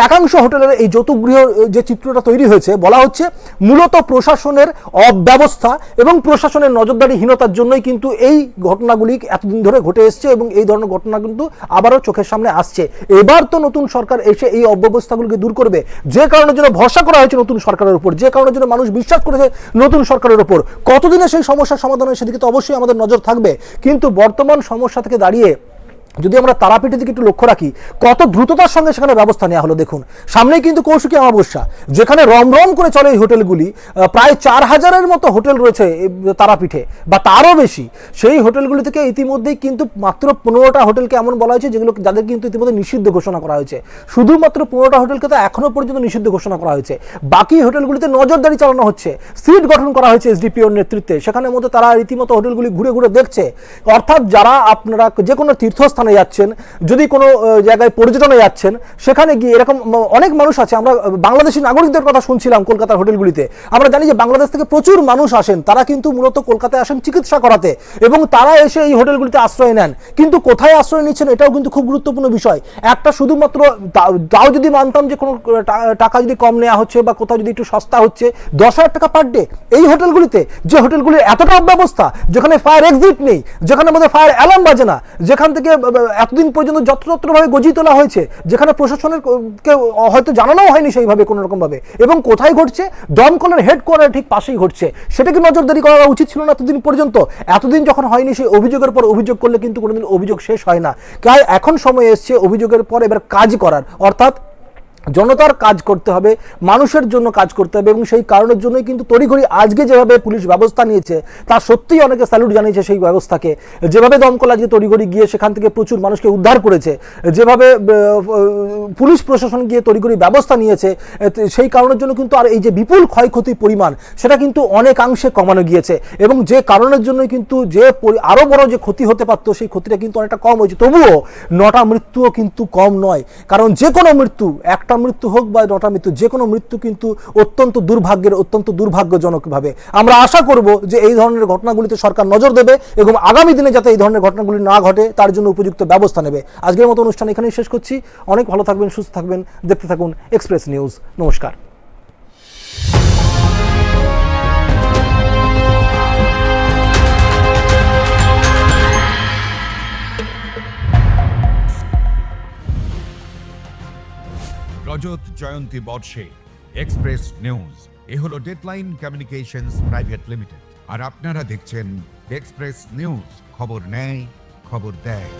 একাংশ হোটেলের এই যৌতুকগৃহ যে চিত্রটা তৈরি হয়েছে, বলা হচ্ছে মূলত প্রশাসনের অব্যবস্থা এবং প্রশাসনের নজরদারিহীনতার জন্যই কিন্তু এই ঘটনাগুলি এতদিন ধরে ঘটে এসছে, এবং এই ধরনের ঘটনা কিন্তু আবারও চোখের সামনে আসছে। এবার তো নতুন সরকার এসে এই অব্যবস্থাগুলিকে দূর করবে, যে কারণের জন্য ভরসা করা হয়েছে নতুন সরকারের উপর, যে কারণের জন্য মানুষ বিশ্বাস করেছে নতুন সরকারের উপর। কতদিনে সেই সমস্যার সমাধানের সেদিকে তো অবশ্যই আমাদের নজর থাকবে, কিন্তু বর্তমান সমস্যা থেকে দাঁড়িয়ে যদি আমরা তারাপীঠের দিকে একটু লক্ষ্য রাখি, কত দ্রুততার সঙ্গে সেখানে ব্যবস্থা নেওয়া হলো। দেখুন, সামনেই কিন্তু কৌশিকী অমাবস্যা, যেখানে রমরম করে চলে এই হোটেলগুলি, প্রায় 4000-এর মতো হোটেল রয়েছে তারাপীঠে বা তারও বেশি। সেই হোটেলগুলি থেকে ইতিমধ্যেই কিন্তু মাত্র 15টা হোটেলকে এমন বলা হয়েছে যাদের কিন্তু ইতিমধ্যে নিষিদ্ধ ঘোষণা করা হয়েছে। শুধুমাত্র 15টা হোটেলকে তো এখনো পর্যন্ত নিষিদ্ধ ঘোষণা করা হয়েছে, বাকি হোটেলগুলিতে নজরদারি চালানো হচ্ছে। সিট গঠন করা হয়েছে এসডিপিওর নেতৃত্বে, সেখানের মধ্যে তারা রীতিমতো হোটেলগুলি ঘুরে ঘুরে দেখছে। অর্থাৎ যারা আপনারা যে কোনো তীর্থস্থান যাচ্ছেন, যদি কোনো জায়গায় পর্যটনে যাচ্ছেন, সেখানে গিয়ে এরকম অনেক মানুষ আছে। আমরা বাংলাদেশি নাগরিকদের কথা শুনছিলাম কলকাতার হোটেলগুলিতে। আমরা জানি যে বাংলাদেশ থেকে প্রচুর মানুষ আসেন, তারা কিন্তু মূলত কলকাতায় আসেন চিকিৎসা করাতে, এবং তারা এসে এই হোটেলগুলিতে আশ্রয় নেন। কিন্তু কোথায় আশ্রয় নিচ্ছেন এটাও কিন্তু খুব গুরুত্বপূর্ণ বিষয়। একটা শুধুমাত্র তাও যদি মানতাম যে কোনো টাকা যদি কম নেওয়া হচ্ছে বা কোথাও যদি একটু সস্তা হচ্ছে, 10,000 টাকা পার ডে এই হোটেলগুলিতে, যে হোটেলগুলির এতটা অব্যবস্থা, যেখানে ফায়ার এক্সিট নেই, যেখানে মধ্যে ফায়ার অ্যালার্ম বাজে না, যেখান থেকে এতদিন পর্যন্ত যত্রতত্রভাবে গজিয়ে তোলা হয়েছে, যেখানে প্রশাসনের কে হয়তো জানানো হয়নি সেইভাবে কোনো রকমভাবে, এবং কোথায় ঘটছে, দমকলের হেডকোয়ার্টার ঠিক পাশেই ঘটছে। সেটাকে নজরদারি করা উচিত ছিল না এতদিন পর্যন্ত? এতদিন যখন হয়নি, সেই অভিযোগের পর অভিযোগ করলে কিন্তু কোনোদিন অভিযোগ শেষ হয় না। তাই এখন সময় এসছে অভিযোগের পর এবার কাজ করার, অর্থাৎ জনতার কাজ করতে হবে, মানুষের জন্য কাজ করতে হবে, এবং সেই কারণের জন্যই কিন্তু তড়িঘড়ি আজকে যেভাবে পুলিশ ব্যবস্থা নিয়েছে তা সত্যিই অনেকে স্যালুট জানিয়েছে সেই ব্যবস্থাকে। যেভাবে দমকল আজকে তড়িঘড়ি গিয়ে সেখান থেকে প্রচুর মানুষকে উদ্ধার করেছে, যেভাবে পুলিশ প্রশাসন গিয়ে তড়িঘড়ি ব্যবস্থা নিয়েছে, সেই কারণের জন্য কিন্তু আর এই যে বিপুল ক্ষয়ক্ষতির পরিমাণ সেটা কিন্তু অনেকাংশে কমানো গিয়েছে, এবং যে কারণের জন্যই কিন্তু যে আরও বড় যে ক্ষতি হতে পারত সেই ক্ষতিটা কিন্তু অনেকটা কম হয়েছে। তবুও 9টা মৃত্যুও কিন্তু কম নয়, কারণ যে কোনো মৃত্যু, একটা মৃত্যু হোক বা 9টা মৃত্যু, যে কোনো মৃত্যু কিন্তু অত্যন্ত দুর্ভাগ্যের, অত্যন্ত দুর্ভাগ্যজনকভাবে। আমরা আশা করব যে এই ধরনের ঘটনাগুলিতে সরকার নজর দেবে এবং আগামী দিনে যাতে এই ধরনের ঘটনাগুলি না ঘটে তার জন্য উপযুক্ত ব্যবস্থা নেবে। আজকের মতো অনুষ্ঠান এখানেই শেষ করছি। অনেক ভালো থাকবেন, সুস্থ থাকবেন, দেখতে থাকুন এক্সপ্রেস নিউজ। নমস্কার। রজত জয়ন্তী বর্ষে এক্সপ্রেস নিউজ, এ হলো ডেডলাইন কমিউনিকেশনস প্রাইভেট লিমিটেড, আর আপনারা দেখছেন এক্সপ্রেস নিউজ। খবর নেয়, খবর দেয়।